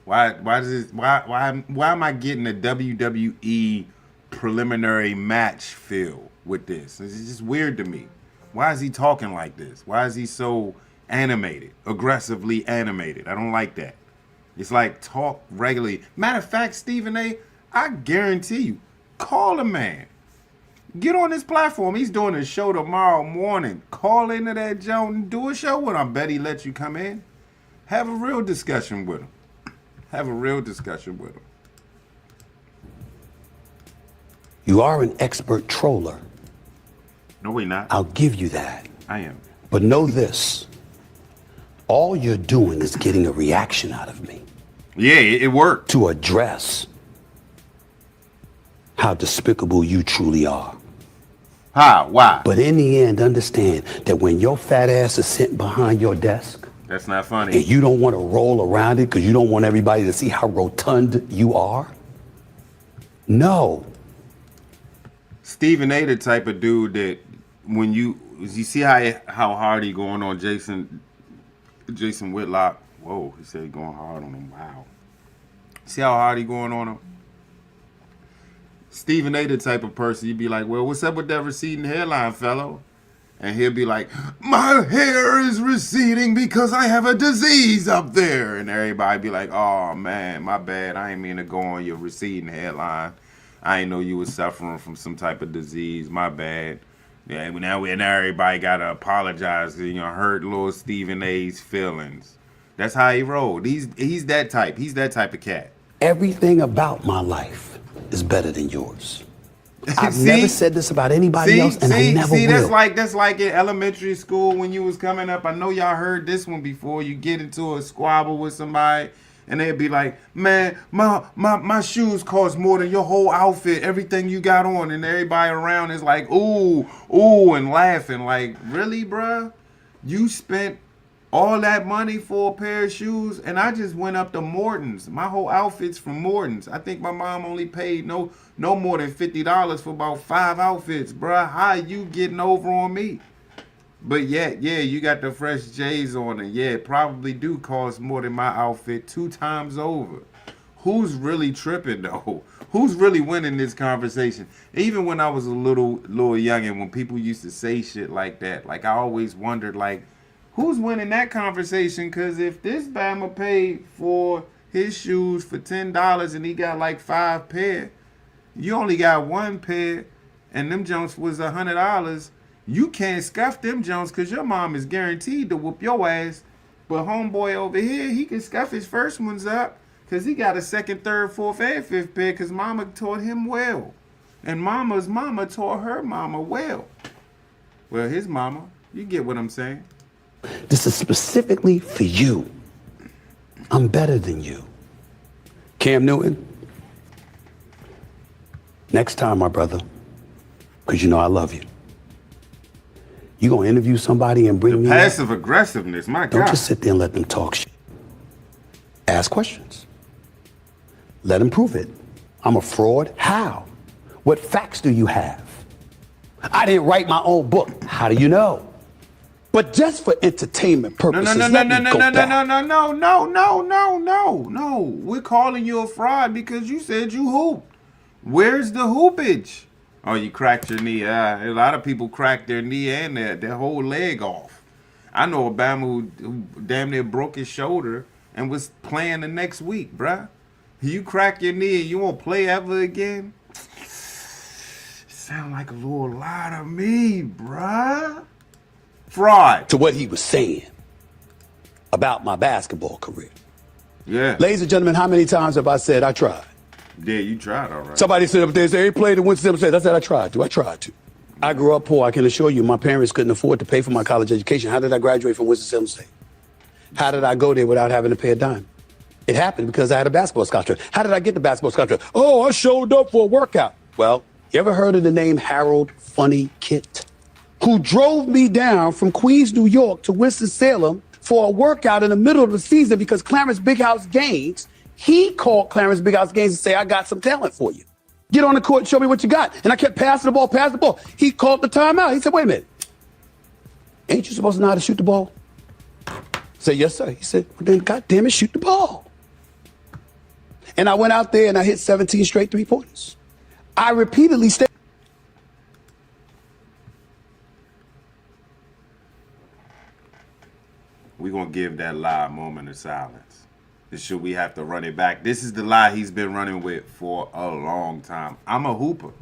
am I getting a WWE preliminary match feel with this? It's just weird to me. Why is he talking like this? Why is he so animated, aggressively animated? I don't like that. It's like talk regularly. Matter of fact, Stephen A., I guarantee you, call a man. Get on this platform. He's doing a show tomorrow morning. Call into that Joan and do a show with him. I bet he let you come in. Have a real discussion with him. You are an expert troller. No, we're not. I'll give you that. I am. But know this. All you're doing is getting a reaction out of me. Yeah, it worked. To address how despicable you truly are. How? Why? But in the end, understand that when your fat ass is sitting behind your desk, that's not funny, and you don't want to roll around it because you don't want everybody to see how rotund you are. No. Stephen A. the type of dude that when you see how hard he going on Jason Whitlock. Whoa, he said he going hard on him. Wow. See how hard he going on him? Stephen A. the type of person, you'd be like, well, what's up with that receding hairline, fellow? And he'll be like, my hair is receding because I have a disease up there. And everybody be like, oh, man, my bad. I ain't mean to go on your receding hairline. I ain't know you was suffering from some type of disease. My bad. Yeah, now everybody got to apologize because, hurt little Stephen A.'s feelings. That's how he rolled. He's that type. He's that type of cat. Everything about my life is better than yours. I've never said this about anybody else, and I never will. That's like in elementary school when you was coming up. I know y'all heard this one before. You get into a squabble with somebody, And they'd be like, man, my shoes cost more than your whole outfit, everything you got on. And everybody around is like, ooh, and laughing. Like, really, bruh? You spent all that money for a pair of shoes? And I just went up to Morton's. My whole outfit's from Morton's. I think my mom only paid no more than $50 for about 5 outfits, bruh. How you getting over on me? But yeah, you got the fresh J's on it. Yeah, it probably do cost more than my outfit 2 times over. Who's really tripping though? Who's really winning this conversation? Even when I was a little youngin', when people used to say shit like that, like I always wondered, like, who's winning that conversation? Because if this Bama paid for his shoes for $10 and he got like 5 pair, you only got 1 pair, and them Jones was $100. You can't scuff them Jones because your mom is guaranteed to whoop your ass. But homeboy over here, he can scuff his first ones up because he got a 2nd, 3rd, 4th, and 5th pair because mama taught him well. And mama's mama taught her mama well. Well, his mama, you get what I'm saying? This is specifically for you. I'm better than you. Cam Newton, next time, my brother, because you know I love you. You gonna interview somebody and bring me passive aggressiveness, my God. Don't just sit there and let them talk shit. Ask questions. Let them prove it. I'm a fraud? How? What facts do you have? I didn't write my own book. How do you know? But just for entertainment purposes, No. We're calling you a fraud because you said you hooped. Where's the hoopage? Oh, you cracked your knee. A lot of people cracked their knee and their whole leg off. I know a Bama who damn near broke his shoulder and was playing the next week, bruh. You crack your knee and you won't play ever again? Sound like a little lie to me, bruh. Fraud. To what he was saying about my basketball career. Yeah. Ladies and gentlemen, how many times have I said I tried? Yeah, you tried, all right. Somebody stood up there and said, he played and went to say, I said I tried to. I tried to. I grew up poor. I can assure you my parents couldn't afford to pay for my college education. How did I graduate from Winston-Salem State? How did I go there without having to pay a dime? It happened because I had a basketball scholarship. How did I get the basketball scholarship? Oh, I showed up for a workout. Well, you ever heard of the name Harold Funny Kit? Who drove me down from Queens, New York to Winston-Salem for a workout in the middle of the season because Clarence Big House Gaines, he called Clarence Big House Gaines and say, I got some talent for you. Get on the court and show me what you got. And I kept passing the ball. He called the timeout. He said, wait a minute. Ain't you supposed to know how to shoot the ball? I said, yes, sir. He said, well, then, God damn it, shoot the ball. And I went out there and I hit 17 straight 3-pointers. I repeatedly stayed. We're going to give that lie a moment of silence. Should we have to run it back? This is the lie he's been running with for a long time. I'm a hooper.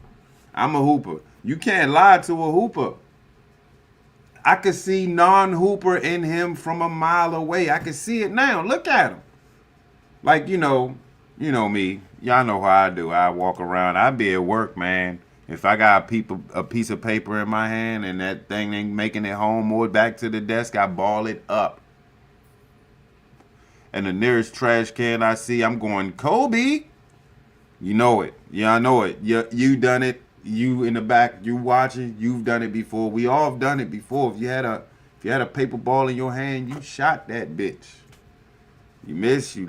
You can't lie to a hooper. I could see non-hooper in him from a mile away. I can see it now. Look at him. Like, you know me. Y'all know how I do. I walk around. I be at work, man. If I got a piece of paper in my hand and that thing ain't making it home or back to the desk, I ball it up. And the nearest trash can I see, I'm going, Kobe. You know it. Yeah, I know it. You done it. You in the back, you watching. You've done it before. We all have done it before. If you had a paper ball in your hand, you shot that bitch. You missed. You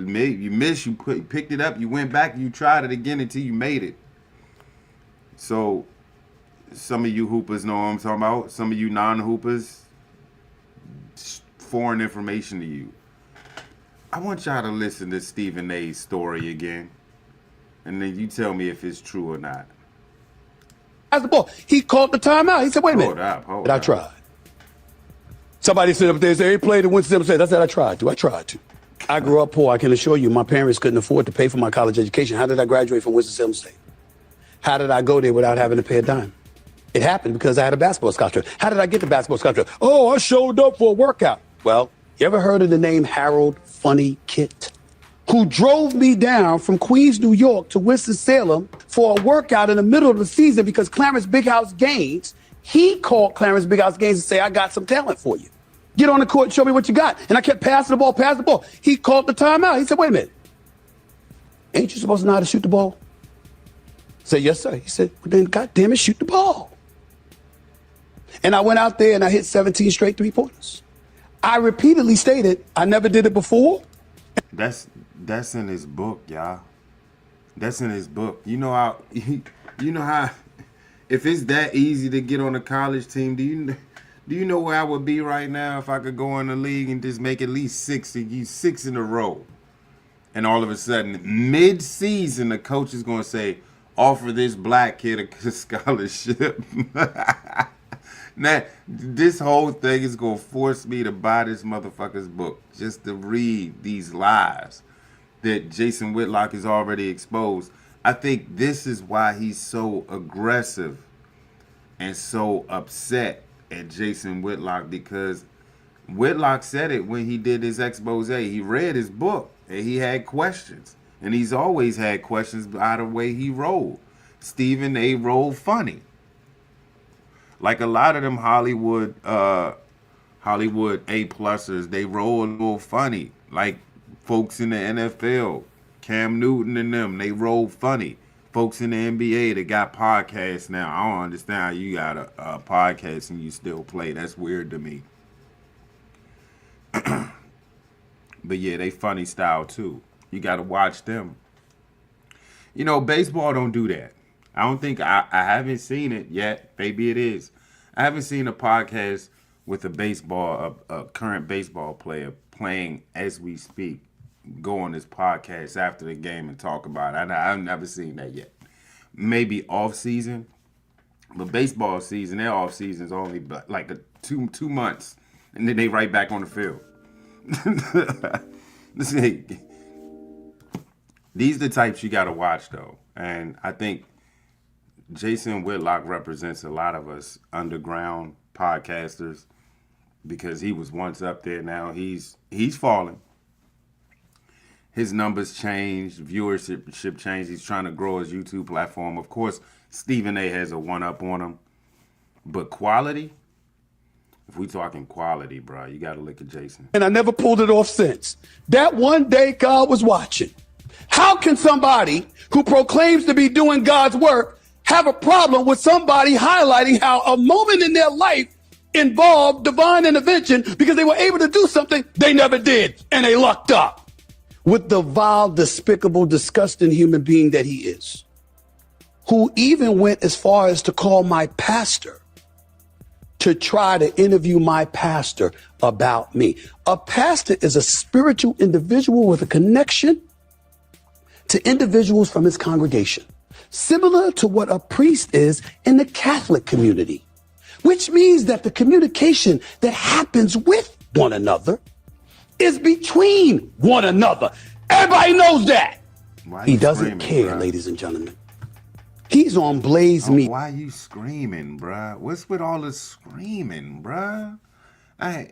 picked it up. You went back. You tried it again until you made it. So, some of you hoopers know what I'm talking about. Some of you non-hoopers, foreign information to you. I want y'all to listen to Stephen A's story again, and then you tell me if it's true or not. He called the timeout. He said, wait a minute. Hold up. I tried. Somebody stood up there and said, he played and went to State. I said I tried to. I grew up poor. I can assure you my parents couldn't afford to pay for my college education. How did I graduate from Winston-Salem State? How did I go there without having to pay a dime? It happened because I had a basketball scholarship. How did I get the basketball scholarship? Oh, I showed up for a workout. Well, you ever heard of the name Harold Funny Kit? Who drove me down from Queens, New York to Winston-Salem for a workout in the middle of the season because Clarence Big House Gaines, he called Clarence Big House Gaines and say, I got some talent for you. Get on the court and show me what you got. And I kept passing the ball. He called the timeout. He said, wait a minute. ain't you supposed to know how to shoot the ball? I said, yes, sir. He said, well, then, God damn it, shoot the ball. And I went out there and I hit 17 straight 3-pointers. I repeatedly stated I never did it before. That's in his book, y'all. That's in his book. You know how if it's that easy to get on a college team, do you know where I would be right now if I could go in the league and just make at least 6 in a row? And all of a sudden, mid-season, the coach is going to say, offer this black kid a scholarship. Now, this whole thing is going to force me to buy this motherfucker's book just to read these lies that Jason Whitlock has already exposed. I think this is why he's so aggressive and so upset at Jason Whitlock, because Whitlock said it when he did his expose. He read his book and he had questions. And he's always had questions by the way he rolled. Stephen A. rolled funny. Like a lot of them Hollywood A-plussers, they roll a little funny. Like folks in the NFL, Cam Newton and them, they roll funny. Folks in the NBA that got podcasts now. I don't understand how you got a podcast and you still play. That's weird to me. But yeah, they funny style too. You got to watch them. You know, baseball don't do that. I don't think, I haven't seen it yet. Maybe it is. I haven't seen a podcast with a current baseball player playing as we speak, go on this podcast after the game and talk about it. I've never seen that yet. Maybe off season, but baseball season, their off season is only like 2 months, and then they right back on the field. These are the types you got to watch though, and I think Jason Whitlock represents a lot of us underground podcasters because he was once up there. Now he's falling. His numbers changed, viewership changed. He's trying to grow his YouTube platform. Of course, Stephen A. has a one-up on him. But quality, if we talking quality, bro, you got to look at Jason. And I never pulled it off since. That one day God was watching. How can somebody who proclaims to be doing God's work have a problem with somebody highlighting how a moment in their life involved divine intervention because they were able to do something they never did and they lucked up? With the vile, despicable, disgusting human being that he is, who even went as far as to call my pastor to try to interview my pastor about me. A pastor is a spiritual individual with a connection to individuals from his congregation, similar to what a priest is in the Catholic community, which means that the communication that happens with one another is between one another. Everybody knows that. He doesn't care, bro? Ladies and gentlemen. He's on Blaze Me. Why you screaming, bruh? What's with all the screaming, bruh?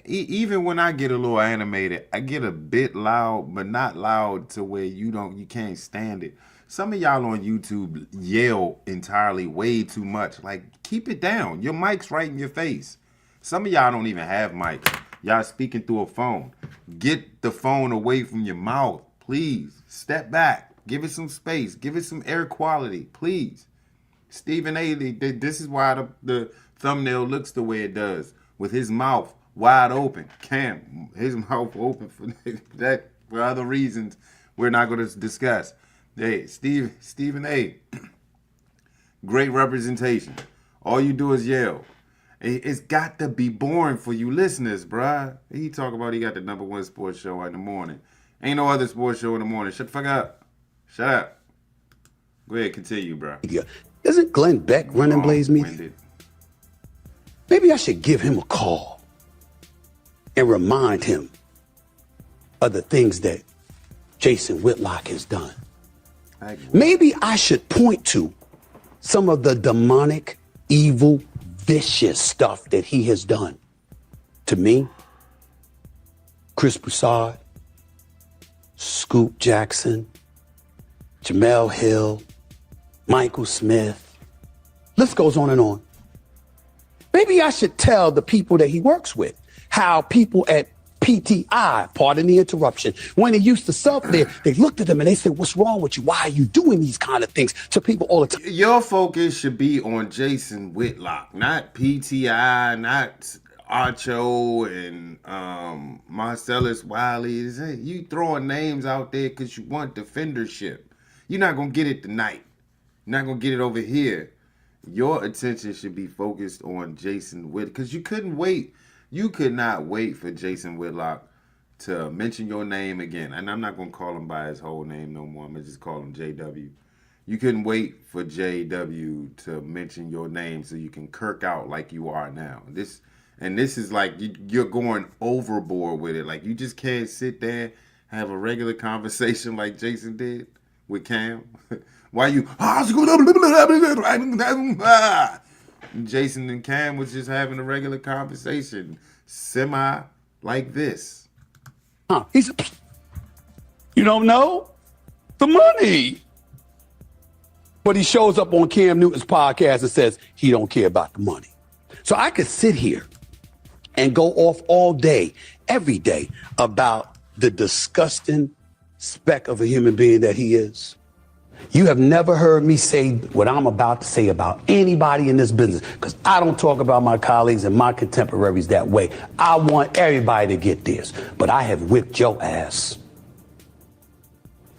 Even when I get a little animated, I get a bit loud, but not loud to where you can't stand it. Some of y'all on YouTube yell entirely way too much. Like, keep it down. Your mic's right in your face. Some of y'all don't even have mics. Y'all speaking through a phone. Get the phone away from your mouth, please. Step back. Give it some space. Give it some air quality, please. Stephen A. This is why the thumbnail looks the way it does, with his mouth wide open. His mouth open for that for other reasons we're not going to discuss. Hey, Stephen A. Great representation. All you do is yell. It's got to be boring for you listeners, bruh. He talk about he got the #1 sports show in the morning. Ain't no other sports show in the morning. Shut the fuck up. Shut up. Go ahead, continue, bruh. Yeah. Isn't Glenn Beck running Blaze Media? Maybe I should give him a call and remind him of the things that Jason Whitlock has done. Maybe I should point to some of the demonic, evil, vicious stuff that he has done to me, Chris Broussard, Scoop Jackson, Jamel Hill, Michael Smith. List goes on and on. Maybe I should tell the people that he works with how people at PTI, pardon the interruption. When he used to sub there, they looked at him and they said, what's wrong with you? Why are you doing these kind of things to people all the time? Your focus should be on Jason Whitlock, not PTI, not Archo and Marcellus Wiley. Hey, you throwing names out there because you want defendership. You're not going to get it tonight. You're not going to get it over here. Your attention should be focused on Jason Whitlock because you couldn't wait. You could not wait for Jason Whitlock to mention your name again. And I'm not going to call him by his whole name no more. I'm going to just call him JW. You couldn't wait for JW to mention your name so you can kirk out like you are now. This is like you're going overboard with it. Like you just can't sit there and have a regular conversation like Jason did with Cam. Why you? Jason and Cam was just having a regular conversation, semi like this. He said, you don't know? The money. But he shows up on Cam Newton's podcast and says he don't care about the money. So I could sit here and go off all day, every day, about the disgusting speck of a human being that he is. You have never heard me say what I'm about to say about anybody in this business, because I don't talk about my colleagues and my contemporaries that way. I want everybody to get this, but I have whipped your ass.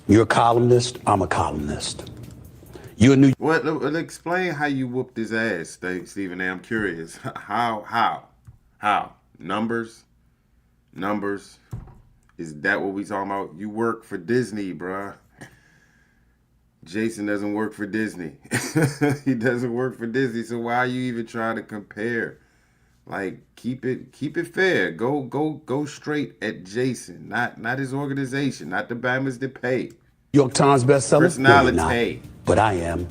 You're a columnist, I'm a columnist. You're a New Well, explain how you whooped his ass, Stephen A. I'm curious. How? Numbers? Is that what we talking about? You work for Disney, bruh. Jason doesn't work for Disney. He doesn't work for Disney. So why are you even trying to compare? Like, keep it fair. Go straight at Jason, not his organization, not the Bammers that pay. York Times bestseller? Personality. No, but I am.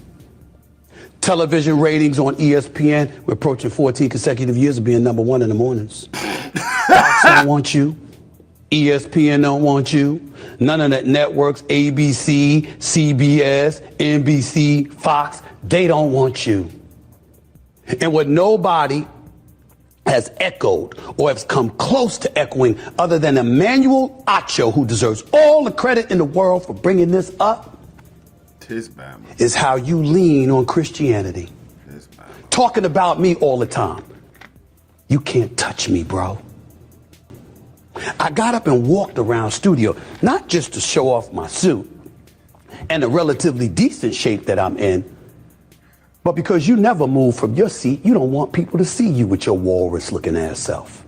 Television ratings on ESPN, we're approaching 14 consecutive years of being #1 in the mornings. Fox don't want you. ESPN don't want you. None of that networks, ABC, CBS, NBC, Fox, they don't want you. And what nobody has echoed or has come close to echoing other than Emmanuel Acho, who deserves all the credit in the world for bringing this up, is how you lean on Christianity. Talking about me all the time. You can't touch me, bro. I got up and walked around studio, not just to show off my suit and the relatively decent shape that I'm in, but because you never move from your seat, you don't want people to see you with your walrus-looking ass self.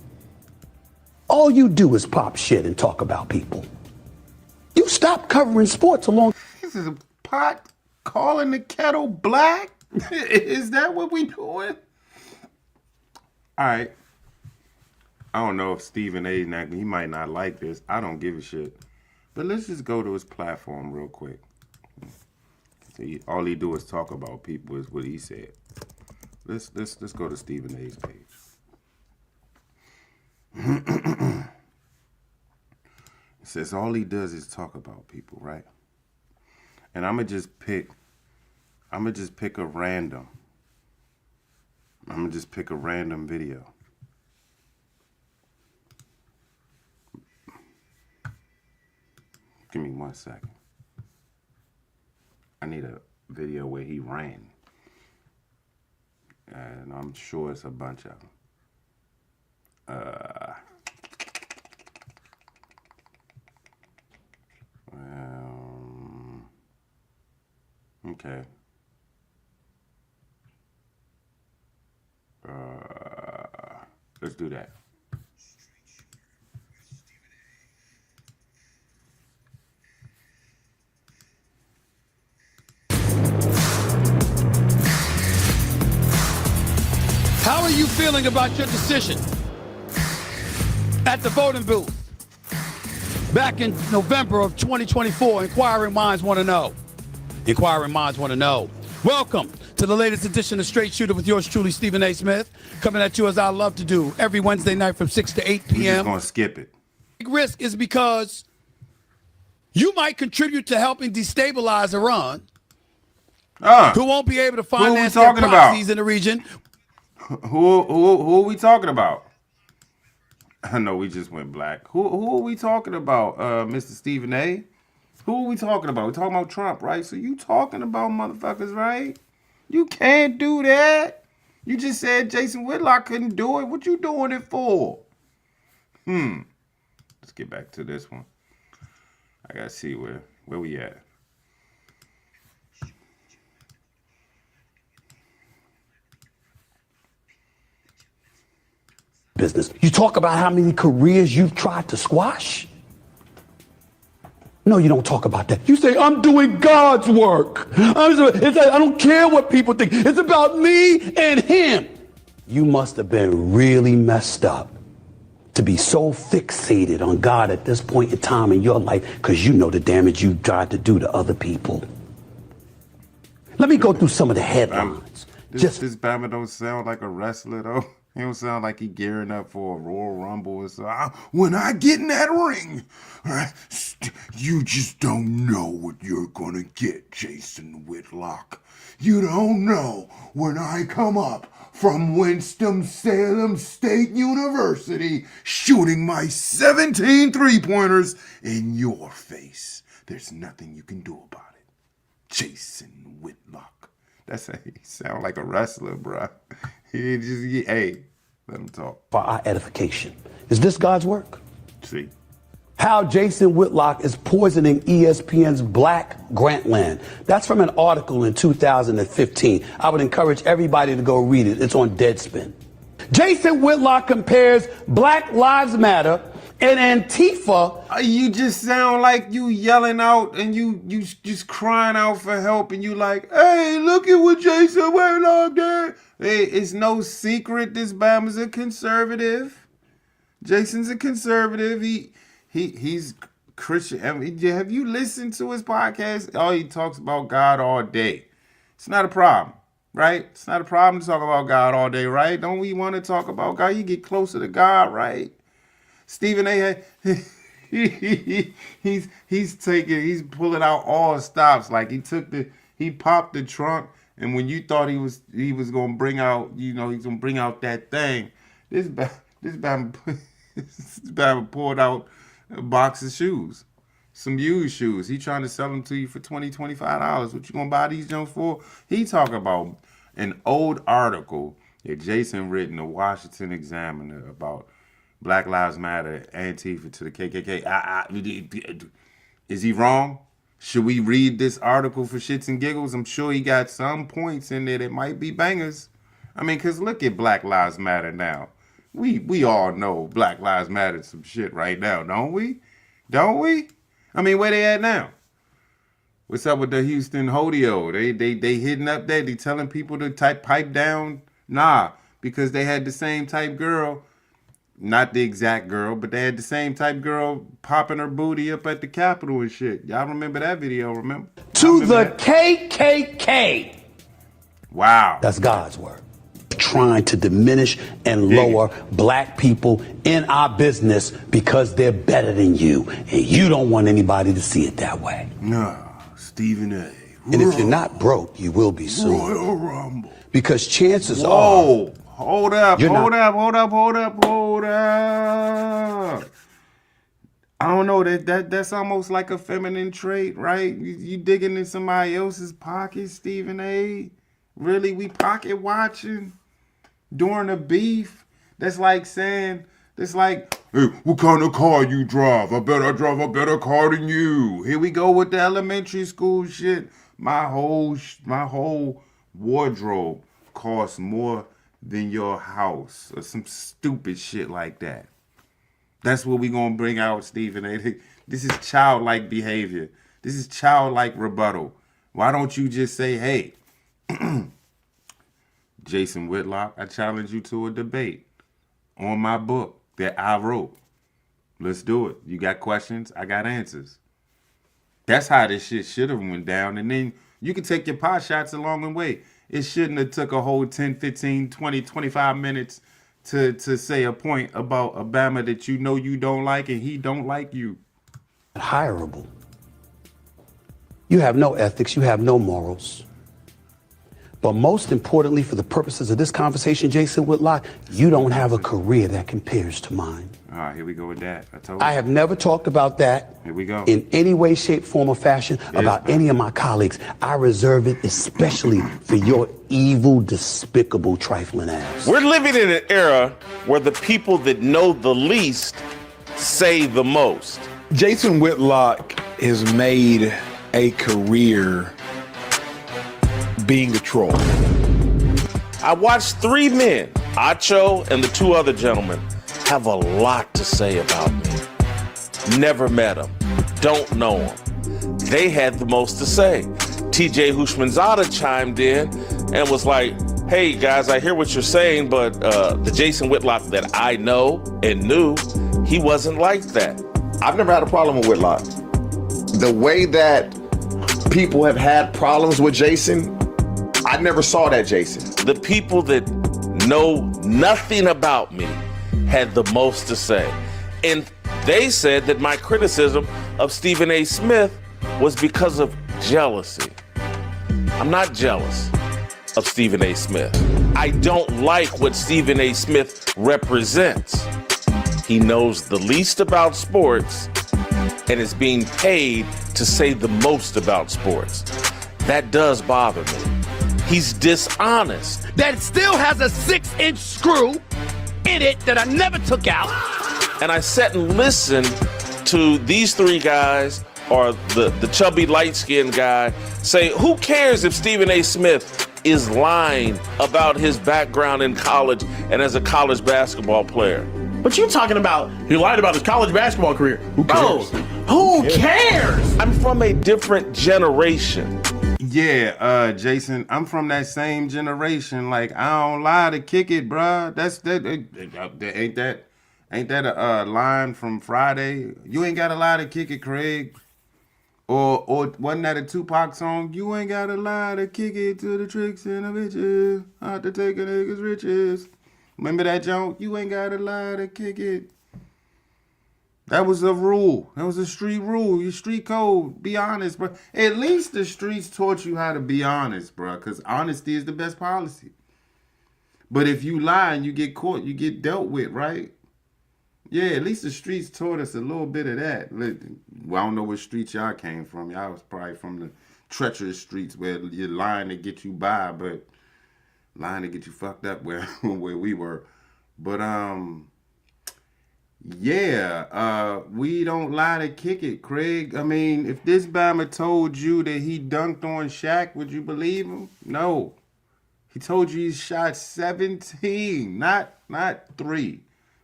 All you do is pop shit and talk about people. You stopped covering sports along. This is a pot calling the kettle black? Is that what we doing? All right. I don't know if Stephen A. he might not like this. I don't give a shit. But let's just go to his platform real quick. See, all he do is talk about people is what he said. Let's go to Stephen A.'s page. It says all he does is talk about people, right? And I'm gonna just pick a random. I'm gonna just pick a random video. Give me 1 second. I need a video where he ran. And I'm sure it's a bunch of them. Okay. Let's do that. How are you feeling about your decision at the voting booth back in November of 2024? Inquiring minds want to know. Inquiring minds want to know. Welcome to the latest edition of Straight Shooter with yours truly, Stephen A. Smith, coming at you as I love to do every Wednesday night from 6 to 8 p.m. We're just going to skip it. Big risk is because you might contribute to helping destabilize Iran, who won't be able to finance their proxies in the region. Who are we talking about? I know we just went black. Who are we talking about, Mr. Stephen A? Who are we talking about? We're talking about Trump, right? So you talking about motherfuckers, right? You can't do that. You just said Jason Whitlock couldn't do it. What you doing it for? Let's get back to this one. I gotta see where we at. Business. You talk about how many careers you've tried to squash? No, you don't talk about that. You say, I'm doing God's work. I don't care what people think. It's about me and him. You must have been really messed up to be so fixated on God at this point in time in your life because you know the damage you tried to do to other people. Let me go through some of the headlines. This Bama don't sound like a wrestler, though. He don't sound like he gearing up for a Royal Rumble or so. When I get in that ring, you just don't know what you're gonna get, Jason Whitlock. You don't know when I come up from Winston-Salem State University shooting my 17 three-pointers in your face. There's nothing you can do about it. Jason Whitlock. That's how he sound like a wrestler, bro. Hey, let him talk. For our edification. Is this God's work? See. How Jason Whitlock is poisoning ESPN's Black Grantland. That's from an article in 2015. I would encourage everybody to go read it. It's on Deadspin. Jason Whitlock compares Black Lives Matter and Antifa. You just sound like you yelling out and you just crying out for help and you like, hey, look at what Jason Whitlock did. Hey, it's no secret this Bama's a conservative. Jason's a conservative. He's Christian. I mean, have you listened to his podcast? Oh, he talks about God all day. It's not a problem, right? It's not a problem to talk about God all day, right? Don't we want to talk about God? You get closer to God, right? Stephen A. he's pulling out all stops. Like he popped the trunk, and when you thought he was gonna bring out, he's gonna bring out that thing. This Bama pulled out a box of shoes, some used shoes. He trying to sell them to you for $20, $25. What you gonna buy these junk for? He talking about an old article that Jason written in the Washington Examiner about Black Lives Matter, Antifa to the KKK. Is he wrong? Should we read this article for shits and giggles? I'm sure he got some points in there that might be bangers. I mean, because look at Black Lives Matter now. We all know Black Lives Matter some shit right now, don't we? Don't we? I mean, where they at now? What's up with the Houston Hodeo? They hitting up there. They telling people to pipe down? Nah, because they had the same type girl. Not the exact girl, but they had the same type girl popping her booty up at the Capitol and shit. Y'all remember that video, remember? To the KKK. Wow. That's God's word. Trying to diminish and lower black people in our business because they're better than you. And you don't want anybody to see it that way. No, Stephen A. And if you're not broke, you will be soon. Royal Rumble. Because chances are... Hold up. I don't know, that's almost like a feminine trait, right? You digging in somebody else's pocket, Stephen A. Really, we pocket watching during a beef? That's like saying, hey, what kind of car you drive? I bet I drive a better car than you. Here we go with the elementary school shit. My whole wardrobe costs more than your house, or some stupid shit like that. That's what we gonna bring out, Stephen A. This is childlike behavior. This is childlike rebuttal. Why don't you just say, hey, Jason Whitlock, I challenge you to a debate on my book that I wrote. Let's do it. You got questions? I got answers. That's how this shit should have went down. And then you can take your pot shots along the way. It shouldn't have took a whole 10, 15, 20, 25 minutes to say a point about Obama that you know you don't like and he don't like you. Hireable. You have no ethics. You have no morals. But most importantly, for the purposes of this conversation, Jason Whitlock, you don't have a career that compares to mine. All right, here we go with that. I told you. I have never talked about that Here we go. in any way, shape, form, or fashion about any of my colleagues. I reserve it especially for your evil, despicable, trifling ass. We're living in an era where the people that know the least say the most. Jason Whitlock has made a career being a troll. I watched three men, Acho and the two other gentlemen, have a lot to say about me. Never met them, don't know them. They had the most to say. TJ Hushmanzada chimed in and was like, hey guys, I hear what you're saying, but the Jason Whitlock that I know and knew, he wasn't like that. I've never had a problem with Whitlock. The way that people have had problems with Jason, I never saw that Jason. The people that know nothing about me had the most to say. And they said that my criticism of Stephen A. Smith was because of jealousy. I'm not jealous of Stephen A. Smith. I don't like what Stephen A. Smith represents. He knows the least about sports and is being paid to say the most about sports. That does bother me. He's dishonest. That still has a 6-inch screw in it that I never took out. And I sat and listened to these three guys, or the chubby light-skinned guy, say, who cares if Stephen A. Smith is lying about his background in college and as a college basketball player? But you talking about he lied about his college basketball career. Who cares? Who cares? I'm from a different generation. Yeah, Jason, I'm from that same generation. Like, I don't lie to kick it, bruh. Ain't that a line from Friday? You ain't got to lie to kick it, Craig. Or wasn't that a Tupac song? You ain't got to lie to kick it to the tricks and the bitches. Out to take a nigga's riches. Remember that, Joan? You ain't got to lie to kick it. That was a rule. That was a street rule. Your street code. Be honest, bro. At least the streets taught you how to be honest, bro. Because honesty is the best policy. But if you lie and you get caught, you get dealt with, right? Yeah, at least the streets taught us a little bit of that. Well, I don't know what streets y'all came from. Y'all was probably from the treacherous streets where you're lying to get you by, but lying to get you fucked up where we were. But, yeah, we don't lie to kick it, Craig. I mean, if this Bama told you that he dunked on Shaq, would you believe him? No. He told you he shot 17, not 3,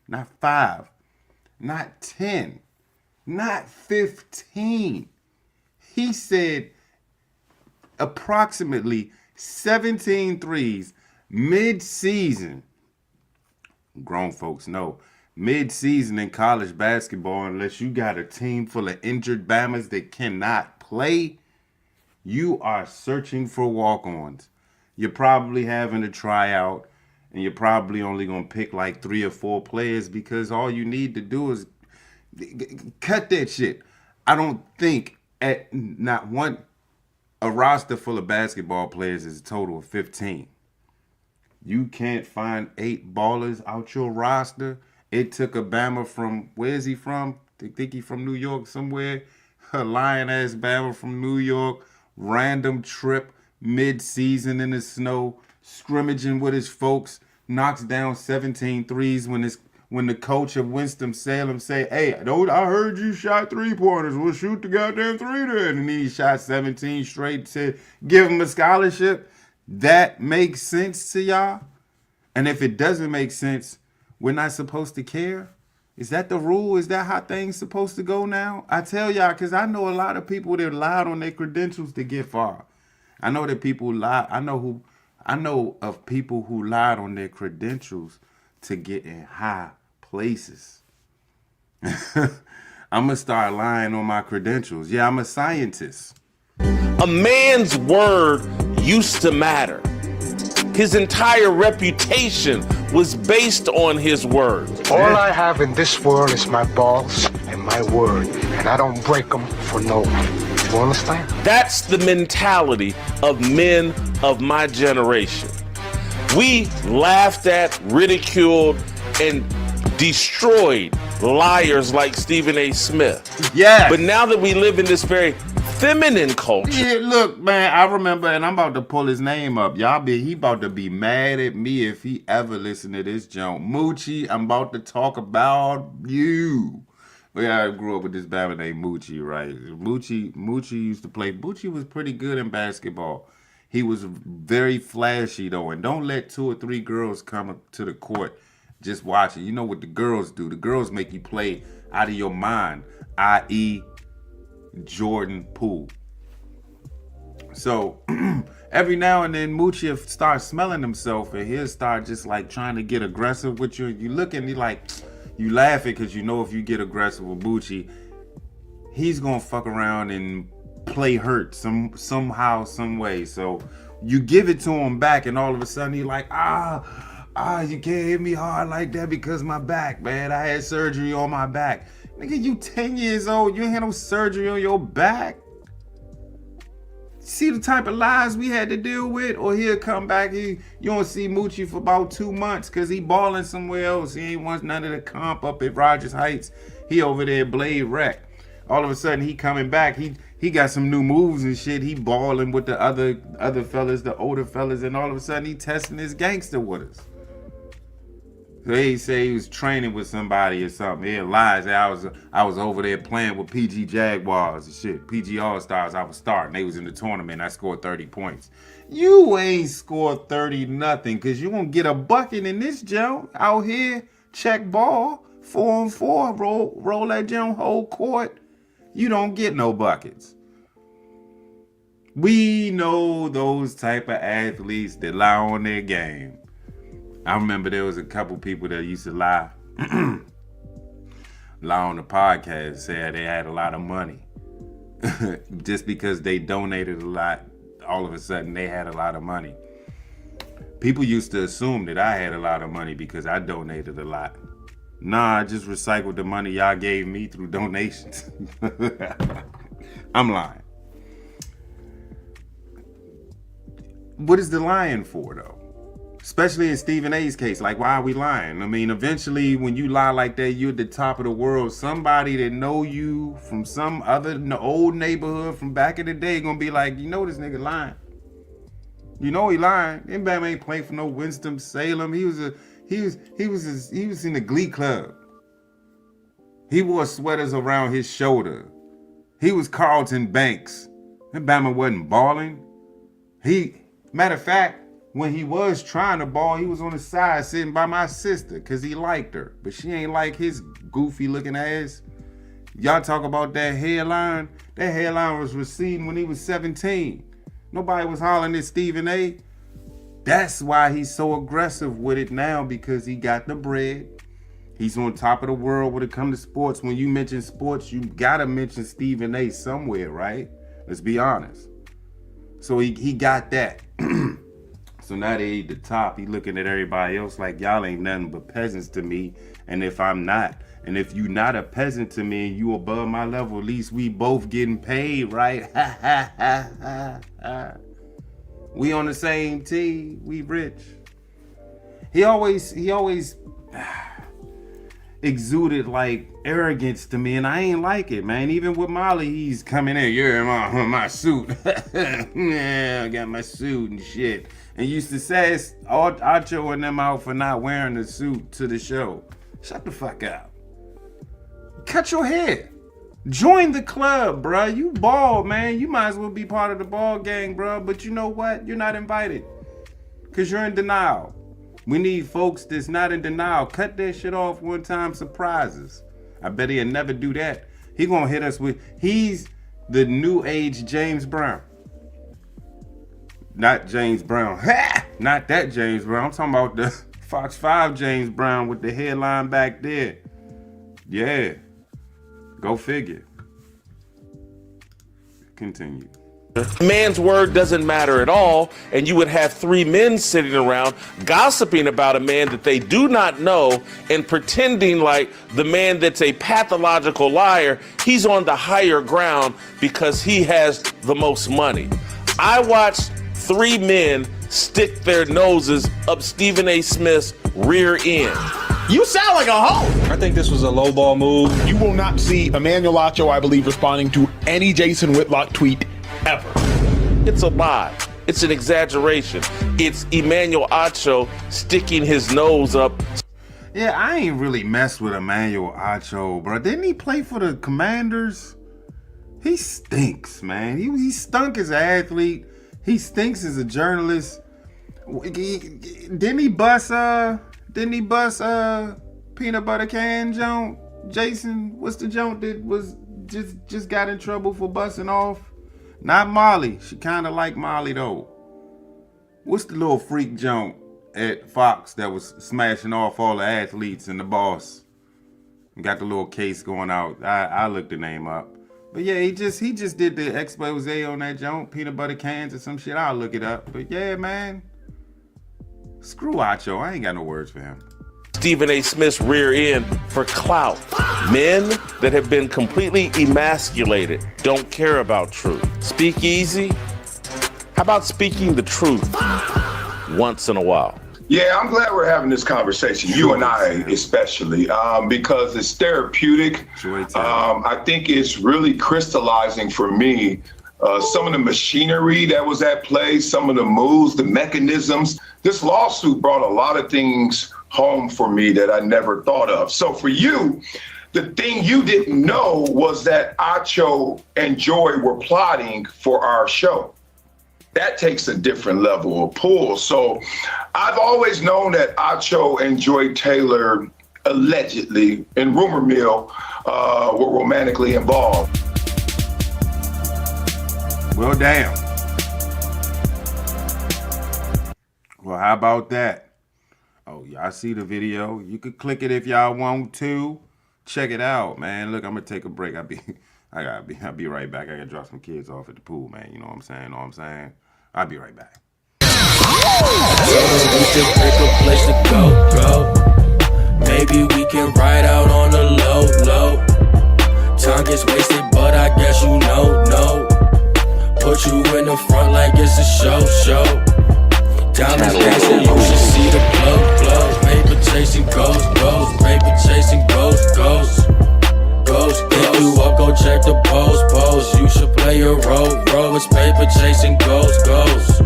not 5, not 10, not 15. He said approximately 17 threes mid-season. Grown folks know. Mid-season in college basketball, unless you got a team full of injured Bamas that cannot play, you are searching for walk-ons. You're probably having a tryout, and you're probably only going to pick like 3 or 4 players because all you need to do is cut that shit. I don't think at not one, a roster full of basketball players is a total of 15. You can't find 8 ballers out your roster. It took a Bama from, where is he from? I think he from New York somewhere. A lion-ass Bama from New York. Random trip, mid-season in the snow, scrimmaging with his folks, knocks down 17 threes when the coach of Winston-Salem say, hey, I heard you shot 3-pointers. We'll shoot the goddamn 3 then. And he shot 17 straight to give him a scholarship. That makes sense to y'all? And if it doesn't make sense, we're not supposed to care? Is that the rule? Is that how things supposed to go now? I tell y'all, because I know a lot of people that lied on their credentials to get far. I know that people lie. I know of people who lied on their credentials to get in high places. I'm going to start lying on my credentials. Yeah, I'm a scientist. A man's word used to matter. His entire reputation was based on his words. All I have in this world is my balls and my word, and I don't break them for no one. People understand. That's the mentality of men of my generation. We laughed at, ridiculed, and destroyed liars like Stephen A. Smith. Yeah. But now that we live in this very feminine culture. Yeah, look, man, I remember, and I'm about to pull his name up. He about to be mad at me if he ever listen to this junk. Moochie, I'm about to talk about you. Yeah, I grew up with this band named Moochie, right? Moochie used to play. Moochie was pretty good in basketball. He was very flashy, though. And don't let 2 or 3 girls come up to the court just watch it. You know what the girls do. The girls make you play out of your mind, i.e., Jordan Poole. So every now and then Moochie will start smelling himself and he'll start just like trying to get aggressive with you. You look and you laughing because you know if you get aggressive with Moochie, he's gonna fuck around and play hurt somehow, some way. So you give it to him back and all of a sudden he like, you can't hit me hard like that because my back, man. I had surgery on my back. Nigga, you 10 years old, you ain't had no surgery on your back. See the type of lies we had to deal with? Or he'll come back, you don't see Moochie for about 2 months because he balling somewhere else. He ain't wants none of the comp up at Rogers Heights. He over there at Blade Rec. All of a sudden he coming back, he got some new moves and shit. He balling with the other fellas, the older fellas, and all of a sudden he testing his gangster with us. So he say he was training with somebody or something. He lies. I was over there playing with PG Jaguars and shit. PG All-Stars. I was starting. They was in the tournament. I scored 30 points. You ain't scored 30 nothing because you won't get a bucket in this jump out here. Check ball. 4-on-4. Roll that jump whole court. You don't get no buckets. We know those type of athletes that lie on their game. I remember there was a couple people that used to lie on the podcast, said they had a lot of money. Just because they donated a lot, all of a sudden they had a lot of money. People used to assume that I had a lot of money because I donated a lot. Nah, I just recycled the money y'all gave me through donations. I'm lying. What is the lying for, though? Especially in Stephen A's case, like, why are we lying? I mean, eventually, when you lie like that, you're at the top of the world. Somebody that know you from some other old neighborhood from back in the day gonna be like, you know this nigga lying. You know he lying. That ain't playing for no Winston-Salem. He was in the Glee Club. He wore sweaters around his shoulder. He was Carlton Banks. That Bama wasn't balling. Matter of fact, when he was trying to ball, he was on the side sitting by my sister because he liked her. But she ain't like his goofy looking ass. Y'all talk about that hairline. That hairline was receding when he was 17. Nobody was hollering at Stephen A. That's why he's so aggressive with it now, because he got the bread. He's on top of the world when it comes to sports. When you mention sports, you gotta mention Stephen A. somewhere, right? Let's be honest. So he got that. So now they at the top. He looking at everybody else like, y'all ain't nothing but peasants to me. And if I'm not, and if you not a peasant to me and you above my level, at least we both getting paid, right? We on the same team. We rich. He always exuded like arrogance to me, and I ain't like it, man. Even with Molly, he's coming in, yeah, my suit. Yeah, I got my suit and shit. And used to say Archo and them out for not wearing the suit to the show. Shut the fuck up. Cut your hair. Join the club, bruh. You bald, man. You might as well be part of the ball gang, bruh. But you know what? You're not invited. Because you're in denial. We need folks that's not in denial. Cut that shit off one time, surprises. I bet he'll never do that. He gonna hit us with, he's the new age James Brown. Not James Brown. Ha! Not that James Brown. I'm talking about the Fox 5 James Brown with the headline back there. Yeah. Go figure. Continue. Man's word doesn't matter at all, and you would have three men sitting around gossiping about a man that they do not know and pretending like the man that's a pathological liar, he's on the higher ground because he has the most money. I watched three men stick their noses up Stephen A. Smith's rear end. You sound like a hoe. I think this was a lowball move. You will not see Emmanuel Acho, I believe, responding to any Jason Whitlock tweet ever. It's a lie. It's an exaggeration. It's Emmanuel Acho sticking his nose up. Yeah, I ain't really messed with Emmanuel Acho, bro. Didn't he play for the Commanders? He stinks, man. He stunk as an athlete. He stinks as a journalist. Didn't he bust peanut butter can joint? Jason, what's the joint that was just got in trouble for busting off? Not Molly. She kind of like Molly though. What's the little freak joint at Fox that was smashing off all the athletes and the boss? Got the little case going out. I looked the name up. But yeah, he just did the expose on that joint, peanut butter cans or some shit. I'll look it up. But yeah, man. Screw Acho. I ain't got no words for him. Stephen A. Smith's rear end for clout. Men that have been completely emasculated don't care about truth. Speak easy. How about speaking the truth once in a while? Yeah, I'm glad we're having this conversation, you and I especially, because it's therapeutic. I think it's really crystallizing for me some of the machinery that was at play, some of the moves, the mechanisms. This lawsuit brought a lot of things home for me that I never thought of. So for you, the thing you didn't know was that Acho and Joy were plotting for our show. That takes a different level of pull. So I've always known that Acho and Joy Taylor allegedly, in rumor mill, were romantically involved. Well, damn. Well, how about that? Oh, y'all see the video? You could click it if y'all want to. Check it out, man. Look, I'm gonna take a break. I'll be right back. I gotta drop some kids off at the pool, man. You know what I'm saying? I'll be right back. Maybe we can ride out on the low. Time gets wasted, but I guess you know. Put you in the front like it's a show. Diamonds dancing, you should see the glow. Paper chasing ghosts. Paper chasing ghosts. If you up, go check the pose. You should play your role. It's paper chasing ghosts.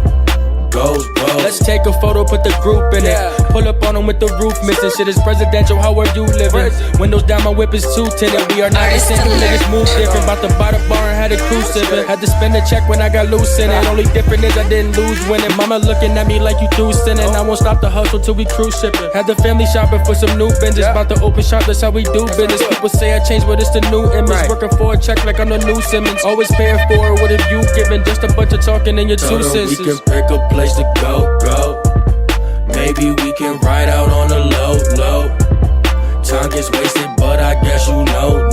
Let's take a photo, put the group in it. Pull up on them with the roof missing. Shit is presidential, how are you living? Windows down, my whip is too tinted. We are not the same, niggas move different. About to buy the bar and had a cruise sipping. Had to spend a check when I got loose in it. Only different is I didn't lose winning. Mama looking at me like you through sinning. I won't stop the hustle till we cruise shipping. Had the family shopping for some new binges. About to open shop, that's how we do business. People say I changed, but it's the new image. Working for a check like I'm the new Simmons. Always paying for it, what have you given? Just a bunch of talking in your two senses. We can pick a place to go. Maybe we can ride out on the low. Time gets wasted, but I guess you know.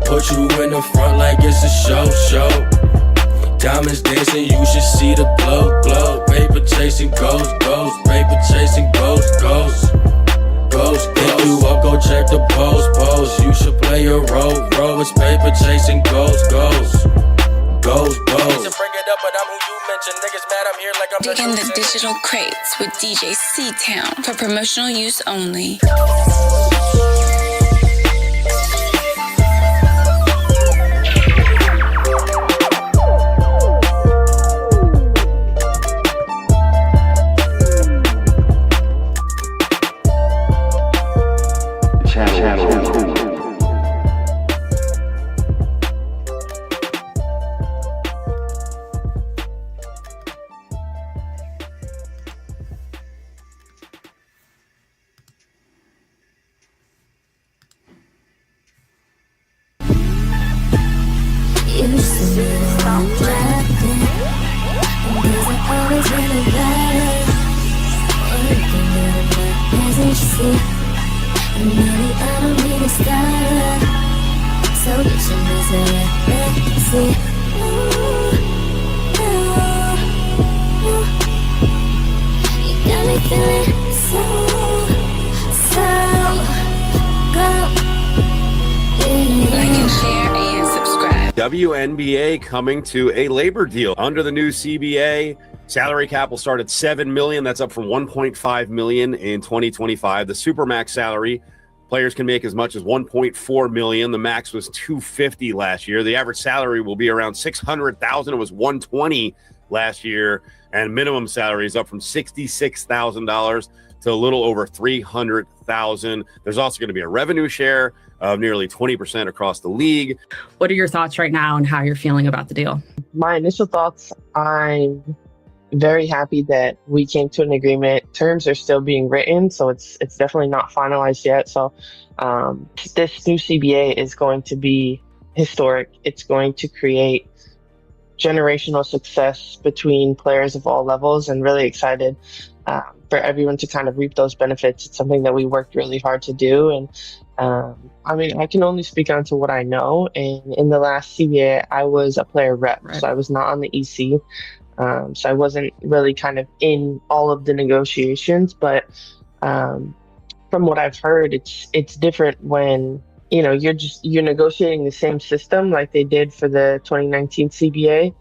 Put you in the front like it's a show. Diamonds dancing, you should see the glow. Paper chasing ghosts. Paper chasing ghosts. If you up, go check the pose. You should play your role. It's paper chasing ghosts. Bring it up, but I'm who you mentioned. Niggas mad, I'm here like I'm Dig in the digital crates with DJ C-Town for promotional use only. So get your misery, let's see. feeling so good. Like and share and subscribe. WNBA coming to a labor deal. Under the new CBA, salary cap will start at $7 million. That's up from $1.5 million in 2025. The Supermax salary, players can make as much as $1.4 million. The max was $250 last year. The average salary will be around $600,000. It was $120 last year. And minimum salary is up from $66,000 to a little over $300,000. There's also going to be a revenue share of nearly 20% across the league. What are your thoughts right now and how you're feeling about the deal? My initial thoughts, I'm very happy that we came to an agreement. Terms are still being written, so it's definitely not finalized yet. So this new CBA is going to be historic. It's going to create generational success between players of all levels, and really excited for everyone to kind of reap those benefits. It's something that we worked really hard to do. And I mean, I can only speak on to what I know. And in the last CBA, I was a player rep, so I was not on the EC. So I wasn't really kind of in all of the negotiations, but from what I've heard, it's different when, you know, you're negotiating the same system like they did for the 2019 CBA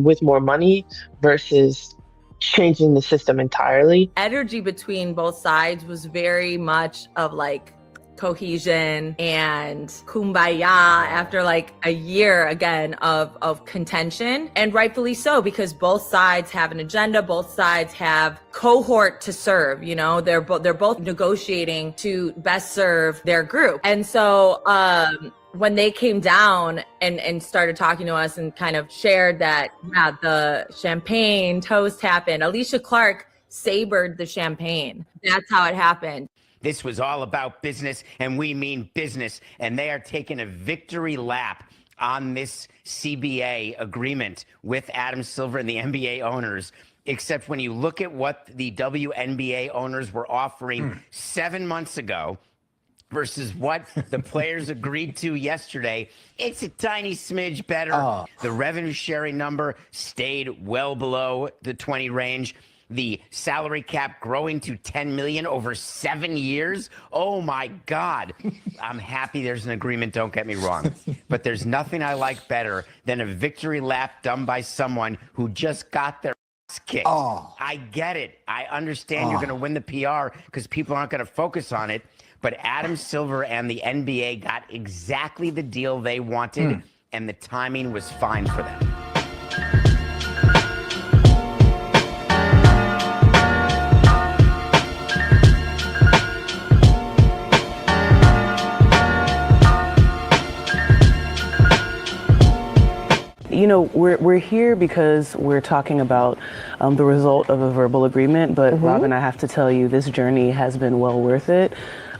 with more money versus changing the system entirely. Energy between both sides was very much of like cohesion and kumbaya after like a year again of contention, and rightfully so, because both sides have an agenda, both sides have cohort to serve. You know, they're both negotiating to best serve their group. And so when they came down and started talking to us and kind of shared that, yeah, the champagne toast happened, Alicia Clark sabered the champagne. That's how it happened. This was all about business, and we mean business. And they are taking a victory lap on this CBA agreement with Adam Silver and the NBA owners. Except when you look at what the WNBA owners were offering 7 months ago versus what the players agreed to yesterday, it's a tiny smidge better. The revenue sharing number stayed well below the 20 range. The salary cap growing to $10 million over 7 years. Oh my God. I'm happy there's an agreement, don't get me wrong. But there's nothing I like better than a victory lap done by someone who just got their ass kicked. I get it. I understand you're going to win the PR because people aren't going to focus on it. But Adam Silver and the NBA got exactly the deal they wanted, and the timing was fine for them. You know, we're here because we're talking about the result of a verbal agreement, but Robin, I have to tell you, this journey has been well worth it.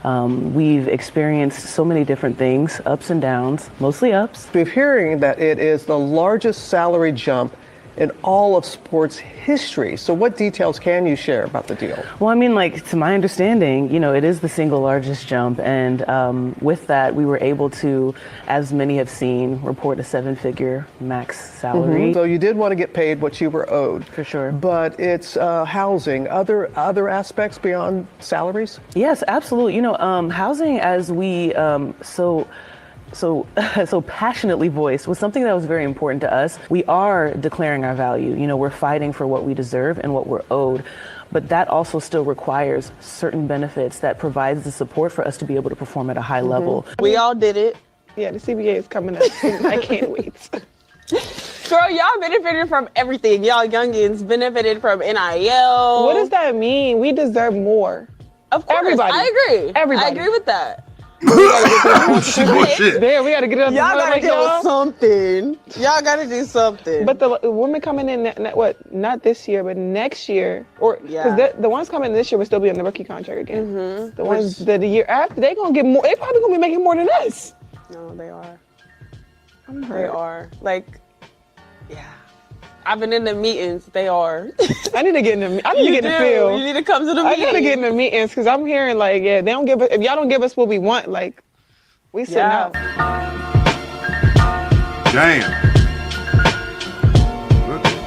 We've experienced so many different things, ups and downs, mostly ups. We're hearing that it is the largest salary jump in all of sports history. So what details can you share about the deal? Well, I mean, like, to my understanding, you know, it is the single largest jump. And with that, we were able to, as many have seen, report a 7-figure max salary. So you did want to get paid what you were owed. For sure. But it's housing, other aspects beyond salaries? Yes, absolutely. You know, housing, as we so passionately voiced, was something that was very important to us. We are declaring our value. You know, we're fighting for what we deserve and what we're owed. But that also still requires certain benefits that provides the support for us to be able to perform at a high level. We all did it. Yeah, the CBA is coming up. I can't wait. Girl, y'all benefited from everything. Y'all youngins benefited from NIL. What does that mean? We deserve more. Of course, everybody. I agree. Everybody. I agree with that. Damn, we gotta get it up. Y'all gotta do something. Y'all gotta do something. But the women coming in, not this year, but next year, or because the ones coming in this year will still be on the rookie contract again. The ones that the year after, they gonna get more. They probably gonna be making more than us. No, they are. They are. Like, yeah. I've been in the meetings. They are. I need to get in the. I need to get in the field. You need to come to the meetings. I gotta get in the meetings because I'm hearing like, yeah, they don't give us. If y'all don't give us what we want, like, we sitting out. Damn. Look at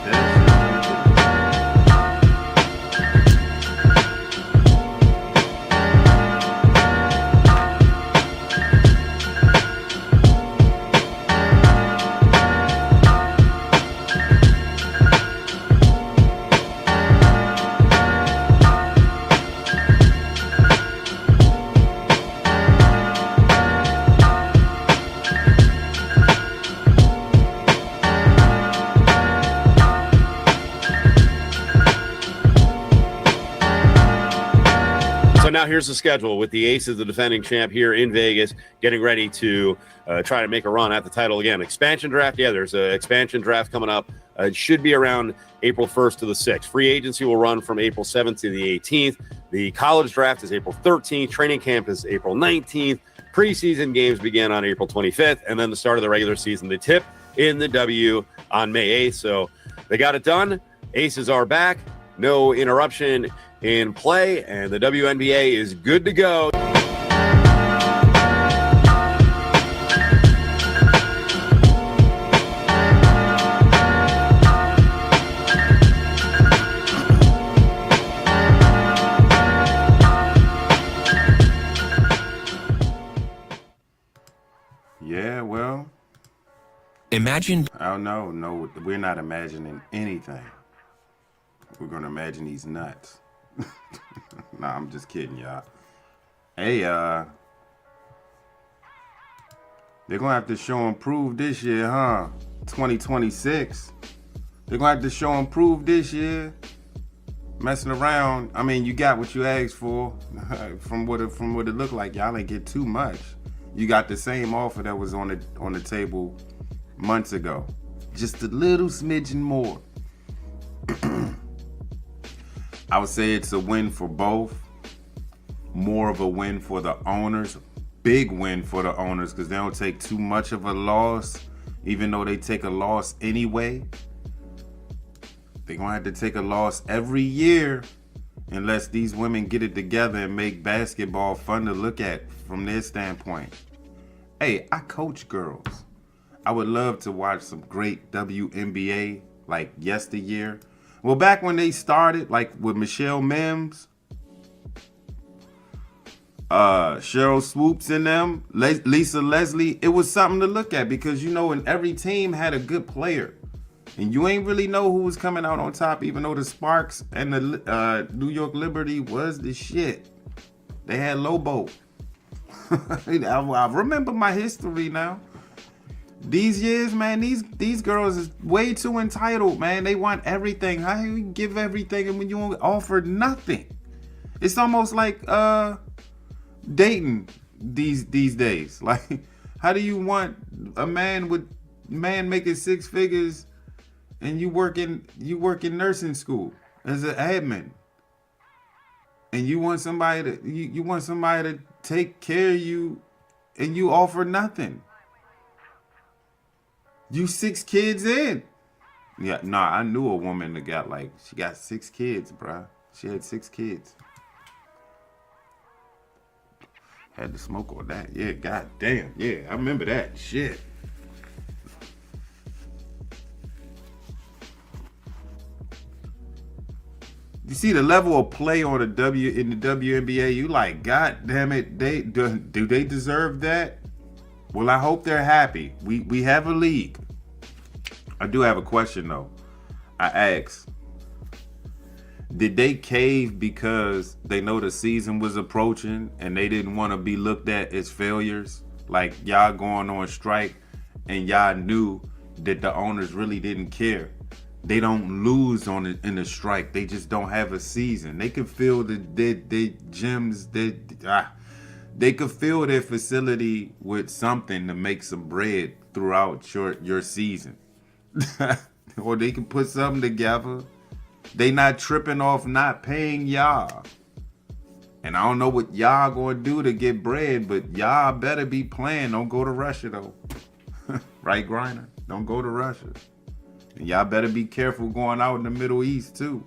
now here's the schedule with the Aces, the defending champ here in Vegas, getting ready to try to make a run at the title again. Expansion draft, yeah, there's an expansion draft coming up. It should be around April 1st to the 6th. Free agency will run from April 7th to the 18th. The college draft is April 13th. Training camp is April 19th. Preseason games begin on April 25th. And then the start of the regular season, the tip in the W on May 8th. So they got it done. Aces are back. No interruption in play. And the WNBA is good to go. Yeah, well, imagine. Oh, no, we're not imagining anything. We're going to imagine these nuts. Nah, I'm just kidding, y'all. Hey, they're going to have to show and prove this year, huh? 2026. They're going to have to show and prove this year. Messing around. I mean, you got what you asked for. From what it looked like, y'all ain't get too much. You got the same offer that was on the table months ago. Just a little smidgen more. I would say it's a win for both. More of a win for the owners. Big win for the owners because they don't take too much of a loss, even though they take a loss anyway. They're going to have to take a loss every year unless these women get it together and make basketball fun to look at from their standpoint. Hey, I coach girls. I would love to watch some great WNBA like yesteryear. Well, back when they started, like with Michelle Mims, Cheryl Swoops and them, Lisa Leslie, it was something to look at because, you know, and every team had a good player. And you ain't really know who was coming out on top, even though the Sparks and the New York Liberty was the shit. They had Lobo. I remember my history now. These years, man, these girls is way too entitled, man. They want everything. How do you give everything and when you don't offer nothing? It's almost like dating these days. Like, how do you want a man making six figures and you work in nursing school as an admin? And you want somebody to take care of you and you offer nothing. You 6 kids in. Yeah, nah, I knew a woman that she got 6 kids, bruh. She had 6 kids. Had to smoke on that. Yeah, goddamn. Yeah, I remember that. Shit. You see the level of play on in the WNBA, you like, God damn it, do they deserve that? Well, I hope they're happy. We have a league. I do have a question though. I asked, did they cave because they know the season was approaching and they didn't want to be looked at as failures? Like y'all going on strike and y'all knew that the owners really didn't care. They don't lose in the strike. They just don't have a season. They could fill the gyms. They could fill their facility with something to make some bread throughout your season. Or they can put something together. They not tripping off not paying y'all. And I don't know what y'all gonna do to get bread, but y'all better be playing. Don't go to Russia though. Right, Griner? Don't go to Russia. And y'all better be careful going out in the Middle East too.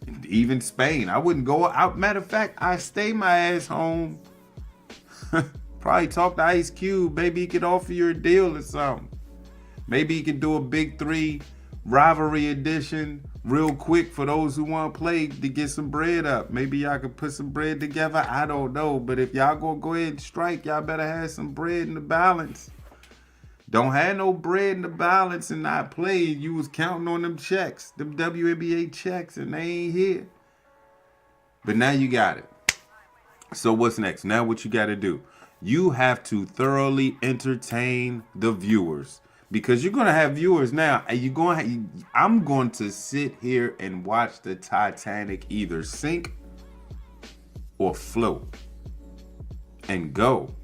And even Spain. I wouldn't go out. Matter of fact, I stay my ass home. Probably talk to Ice Cube. Maybe he could offer you a deal or something. Maybe he could do a Big 3 rivalry edition real quick for those who want to play to get some bread up. Maybe y'all could put some bread together. I don't know. But if y'all gonna go ahead and strike, y'all better have some bread in the balance. Don't have no bread in the balance and not play. You was counting on them checks, them WNBA checks, and they ain't here. But now you got it. So what's next? Now what you got to do? You have to thoroughly entertain the viewers because you're going to have viewers now. I'm going to sit here and watch the Titanic either sink or float and go.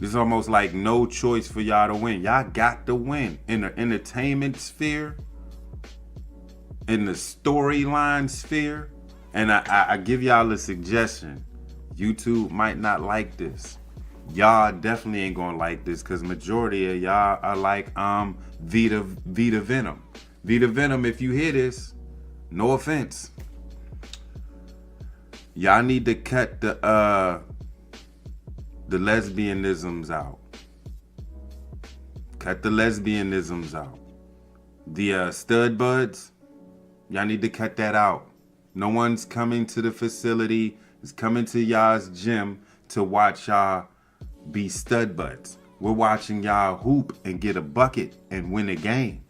It's almost like no choice for y'all to win. Y'all got to win in the entertainment sphere, in the storyline sphere. And I give y'all a suggestion. YouTube might not like this. Y'all definitely ain't gonna like this because majority of y'all are like Vita Venom. Vita Venom, if you hear this, no offense. Y'all need to cut the lesbianisms out. Cut the lesbianisms out. The stud buds, y'all need to cut that out. No one's coming to the facility, is coming to y'all's gym to watch y'all be stud buds. We're watching y'all hoop and get a bucket and win a game.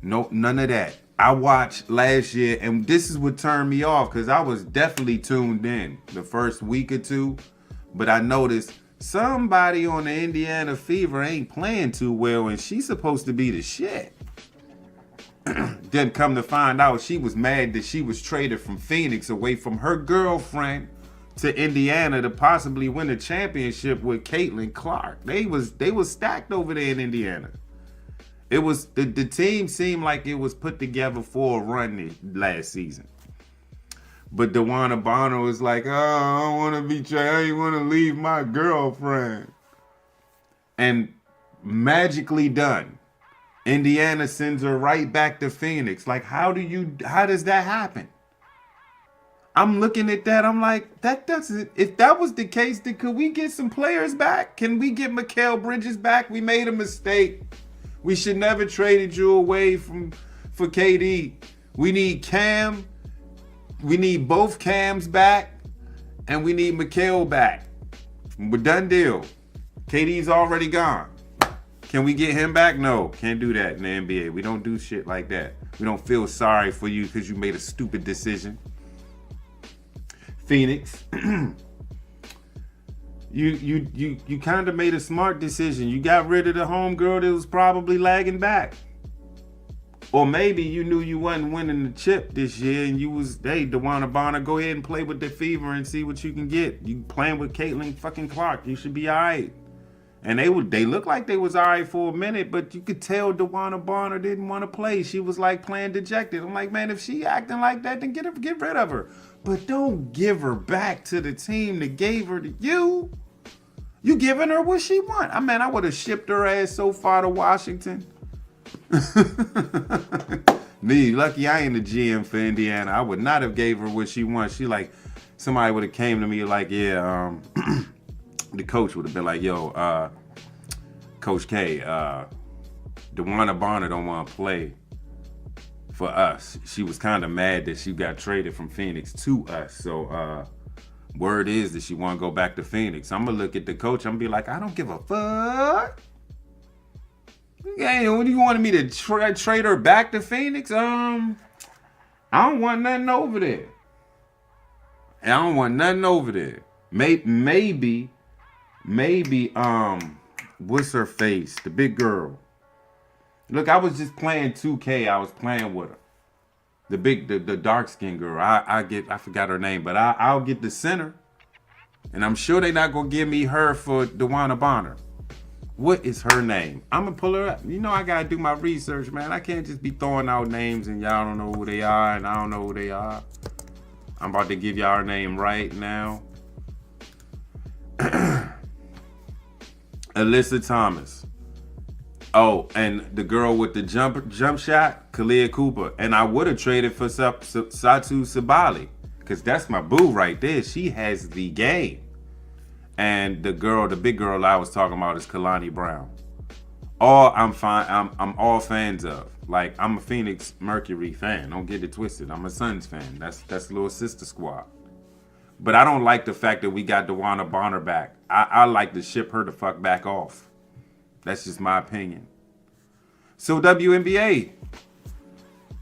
No, none of that. I watched last year, and this is what turned me off because I was definitely tuned in the first week or two, but I noticed somebody on the Indiana Fever ain't playing too well, and she's supposed to be the shit. Then come to find out, she was mad that she was traded from Phoenix away from her girlfriend to Indiana to possibly win a championship with Caitlin Clark. They was stacked over there in Indiana. It was the team seemed like it was put together for a run last season. But DeWanna Bonner was like, oh, I don't want to be traded. I ain't want to leave my girlfriend. And magically done. Indiana sends her right back to Phoenix. Like, how does that happen? I'm looking at that. I'm like, that doesn't, if that was the case, then could we get some players back? Can we get Mikal Bridges back? We made a mistake. We should never traded you away for KD. We need Cam. We need both Cams back. And we need Mikal back. We're done deal. KD's already gone. Can we get him back? No, can't do that in the NBA. We don't do shit like that. We don't feel sorry for you because you made a stupid decision. Phoenix, you kind of made a smart decision. You got rid of the homegirl that was probably lagging back. Or maybe you knew you wasn't winning the chip this year and you was, hey, DeWanna Bonner, go ahead and play with the Fever and see what you can get. You playing with Caitlin fucking Clark. You should be all right. And they looked like they was all right for a minute, but you could tell DeWanna Bonner didn't want to play. She was like playing dejected. I'm like, man, if she acting like that, then get rid of her. But don't give her back to the team that gave her to you. You giving her what she want. I mean, I would have shipped her ass so far to Washington. Me, lucky I ain't the GM for Indiana. I would not have gave her what she wants. She like, somebody would have came to me like, yeah, the coach would have been like, yo, Coach K, DeWanna Bonner don't want to play for us. She was kind of mad that she got traded from Phoenix to us. So word is that she want to go back to Phoenix. I'm going to look at the coach. I'm going to be like, I don't give a fuck. Yeah, what do you want me to trade her back to Phoenix? I don't want nothing over there. Maybe, what's her face? The big girl. Look, I was just playing 2K. I was playing with her. The dark skinned girl. I forgot her name, but I'll get the center. And I'm sure they're not gonna give me her for DeWanna Bonner. What is her name? I'm gonna pull her up. You know I gotta do my research, man. I can't just be throwing out names and y'all don't know who they are and I don't know who they are. I'm about to give y'all her name right now. Alyssa Thomas. Oh, and the girl with the jump shot, Kalia Cooper. And I would have traded for Satu Sabali, because that's my boo right there. She has the game. And the big girl I was talking about is Kalani Brown. I'm all fans of. Like, I'm a Phoenix Mercury fan. Don't get it twisted. I'm a Suns fan. That's little sister squad. But I don't like the fact that we got DeWanna Bonner back. I like to ship her the fuck back off. That's just my opinion. So WNBA,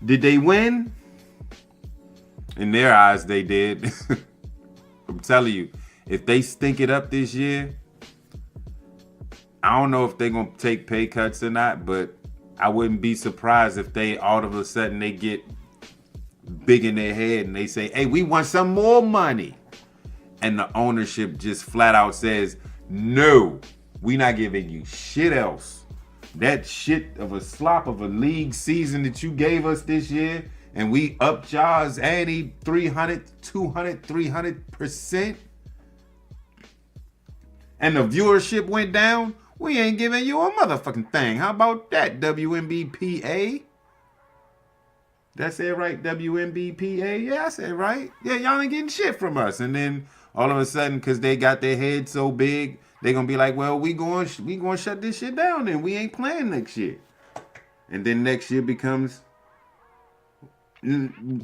did they win? In their eyes, they did. I'm telling you, if they stink it up this year, I don't know if they're going to take pay cuts or not, but I wouldn't be surprised if they all of a sudden they get big in their head and they say, hey, we want some more money. And the ownership just flat out says, no, we not giving you shit else. That shit of a slop of a league season that you gave us this year, and we upped y'all's ante 300, 200, 300%, and the viewership went down, we ain't giving you a motherfucking thing. How about that, WNBPA? Did I say it right? WNBPA? Yeah, I said it right. Yeah, y'all ain't getting shit from us. And then all of a sudden, because they got their head so big, they gonna be like, well, we going shut this shit down then. We ain't playing next year. And then next year becomes,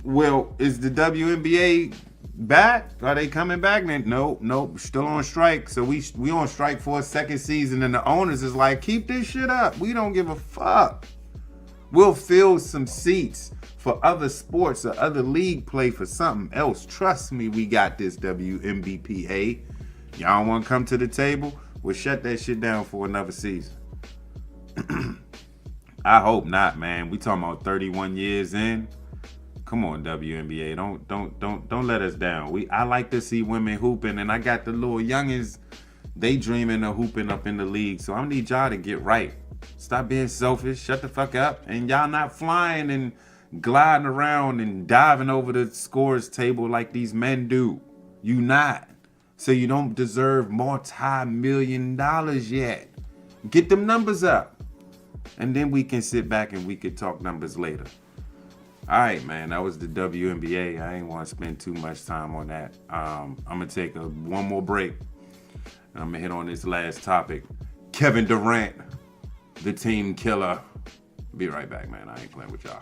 well, is the WNBA back? Are they coming back? Nope, still on strike. So we on strike for a second season, and the owners is like, keep this shit up. We don't give a fuck. We'll fill some seats for other sports or other league play for something else. Trust me, we got this, WNBPA. Y'all want to come to the table? We'll shut that shit down for another season. I hope not, man. We talking about 31 years in. Come on, WNBA. Don't let us down. I like to see women hooping, and I got the little youngins. They dreaming of hooping up in the league. So I need y'all to get right. Stop being selfish. Shut the fuck up. And y'all not flying and gliding around and diving over the scores table like these men do. You not. So you don't deserve multi-million-dollars yet. Get them numbers up. And then we can sit back and we can talk numbers later. All right, man. That was the WNBA. I ain't want to spend too much time on that. I'm going to take one more break. And I'm going to hit on this last topic. Kevin Durant, the team killer. Be right back, man. I ain't playing with y'all.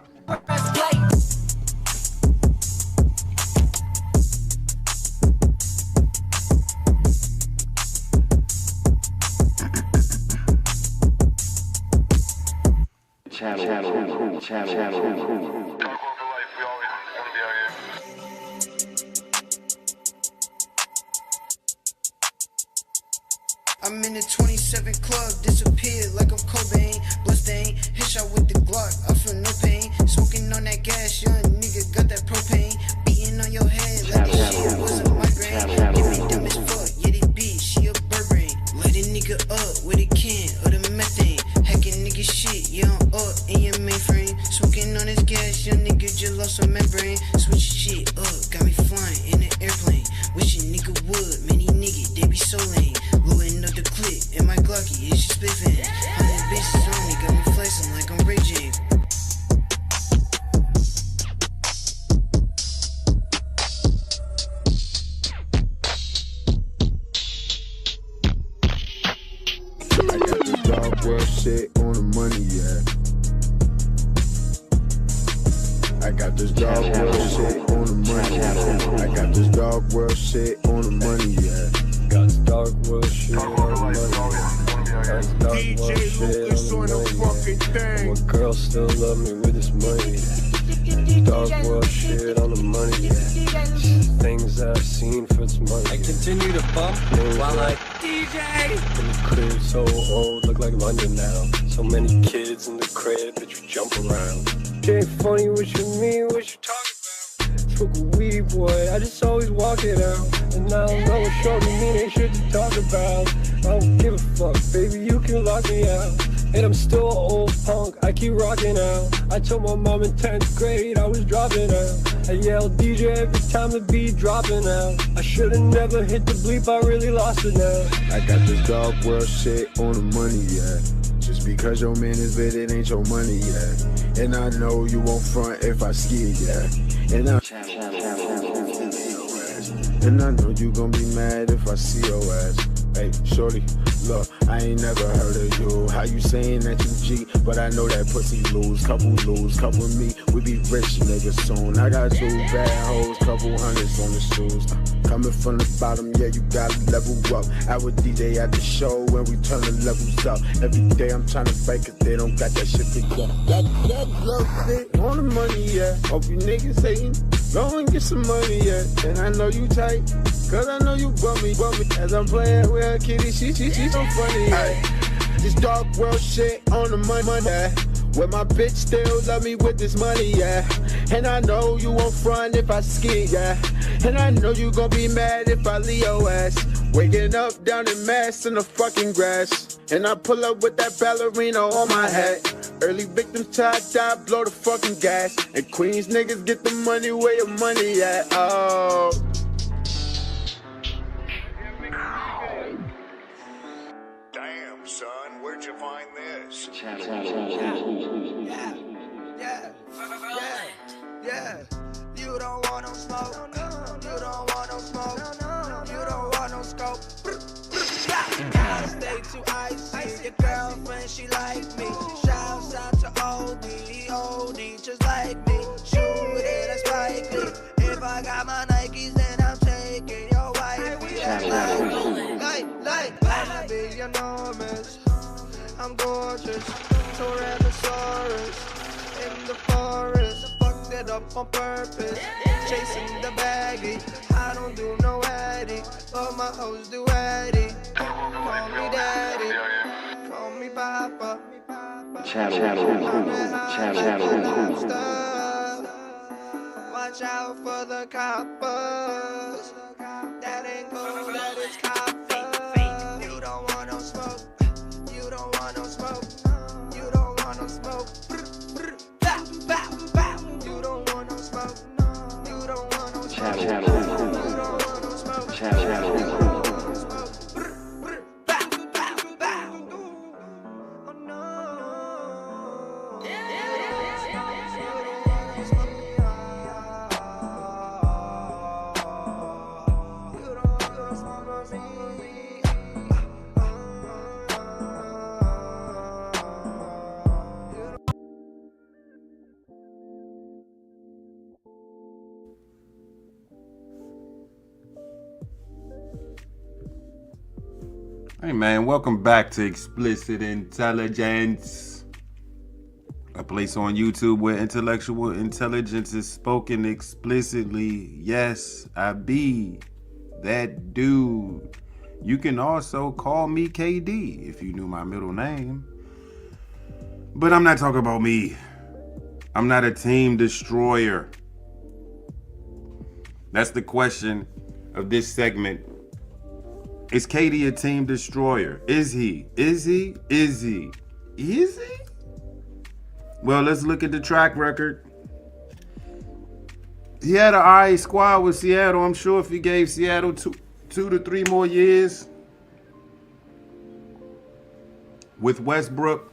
Channel. I'm in the 27 club, disappeared like I'm Cobain. Bloodstained, headshot with the Glock, I feel no pain. Smoking on that gas, young nigga got that propane. Beating on your head like this shit was a migraine. Give me dumb as fuck, yeah they beat, she a bird brain. Light a nigga up with a can of the methane. Hacking nigga shit, yeah I'm up in your mainframe. Smoking on this gas, young nigga just lost a membrane. Switch shit up, got me flying in an airplane. Wish a nigga would, many niggas, they be so lame. Loading up the clip, and my Glocky is just spiffing. 100 bitches on me, got me flexing like I'm Ray J. I got the dog world shit on the money, yeah. I got this dog world shit on the money, yeah. I got this dog world shit on the money, yeah. Got this dark world shit on the money. Got this dark world shit on the money. Yeah. My girl still love me with this money. Dark world shit on the money. Yeah. Things that I've seen for this money. I continue to bump while I DJ. In the crib so old, look like London now. So many kids in the crib, bitch, you jump around. Ain't funny what you mean, what you talking about? Smoke a weed, boy, I just always walk it out. And I don't know what shorty mean, ain't shit to talk about. I don't give a fuck, baby, you can lock me out. And I'm still an old punk, I keep rocking out. I told my mom in 10th grade I was dropping out. I yelled DJ every time the beat dropping out. I should've never hit the bleep, I really lost it now. I got this dog world shit on the money, yeah. Just because your man is lit, it ain't your money, yeah. And I know you won't front if I ski it, yeah. And I know you gon' be mad if I see your ass. Hey, shorty, look, I ain't never heard of you. How you saying that you G, but I know that pussy lose. Couple me, we be rich niggas soon. I got 2 bad hoes, couple hundreds on the shoes. Coming from the bottom, yeah, you gotta level up. I would DJ at the show when we turn the levels up. Every day I'm trying to break it, they don't got that shit together. That love shit on the money, yeah. Hope you niggas hating, go and get some money, yeah. And I know you tight, cause I know you bump me. As I'm playing with her kitty, she so funny, yeah. This dark world shit on the money, yeah. Where my bitch still love me with this money, yeah. And I know you won't front if I skid, yeah. And I know you gon' be mad if I leave your ass. Waking up down in Mass in the fucking grass. And I pull up with that ballerina on my hat. Early victims till I die, blow the fucking gas. And Queens niggas get the money where your money at, oh. Damn, son, where'd you find this? Yeah. You don't want no smoke. You don't want no smoke. You don't want no scope. I stay too icy. Your girlfriend, she like me. Shouts out to OD, just like me. Shoot it, that's likely. If I got my Nikes, then I'm taking your wife. Like, I'ma be enormous. I'm gorgeous. Tyrannosaurus in the forest. Fucked it up on purpose. Chasing the baggie. I don't do no addy, but my hoes do addy. Call me daddy. Call me papa. Watch out for the coppers. That ain't cool, that is copper. You don't want no smoke. You don't want no smoke. You don't want no smoke. You don't want no smoke. You don't want no smoke. You don't want no smoke. Hey man, welcome back to Explicit Intelligence, a place on YouTube where intellectual intelligence is spoken explicitly. Yes, I be that dude. You can also call me KD if you knew my middle name. But I'm not talking about me. I'm not a team destroyer. That's the question of this segment. Is KD a team destroyer? Is he? Is he? Is he? Is he? Well, let's look at the track record. He had an RA squad with Seattle. I'm sure if he gave Seattle two to 3 more years with Westbrook,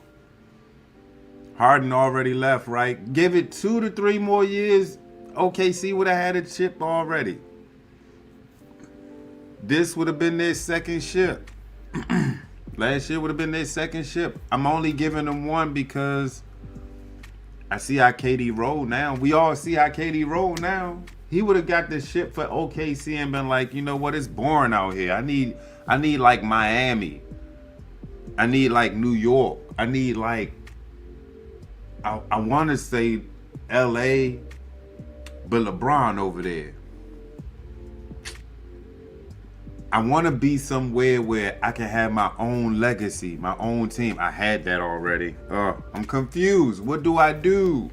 Harden already left, right? Give it 2 to 3 more years, OKC would have had a chip already. This would have been their second ship. Last year would have been their second ship. I'm only giving them one because I see how KD roll now. We all see how KD roll now. He would have got the ship for OKC and been like, you know what, it's boring out here. I need like Miami. I need like New York. I need like, I want to say LA, but LeBron over there. I want to be somewhere where I can have my own legacy, my own team. I had that already. I'm confused. What do I do?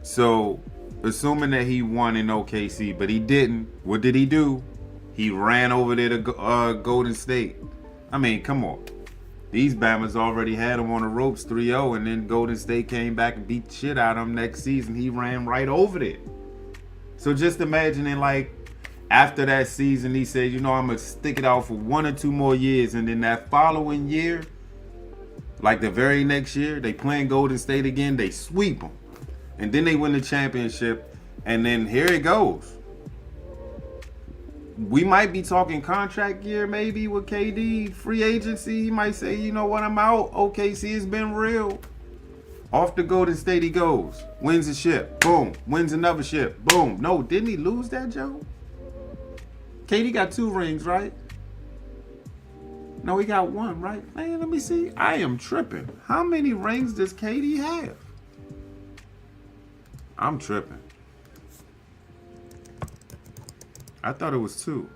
So, assuming that he won in OKC, but he didn't, what did he do? He ran over there to Golden State. I mean, come on. These Bammers already had him on the ropes 3-0, and then Golden State came back and beat shit out of him next season. He ran right over there. So just imagining, like, after that season, he said, you know, I'm going to stick it out for 1 or 2 more years. And then that following year, like the very next year, they playing Golden State again. They sweep them. And then they win the championship. And then here it goes. We might be talking contract year maybe with KD, free agency. He might say, you know what, I'm out. OKC has been real. Off to Golden State he goes. Wins a ship. Boom. Wins another ship. Boom. No, didn't he lose that, Joe? KD got 2 rings, right? No, he got 1, right? Man, let me see. I am tripping. How many rings does KD have? I'm tripping. I thought it was 2.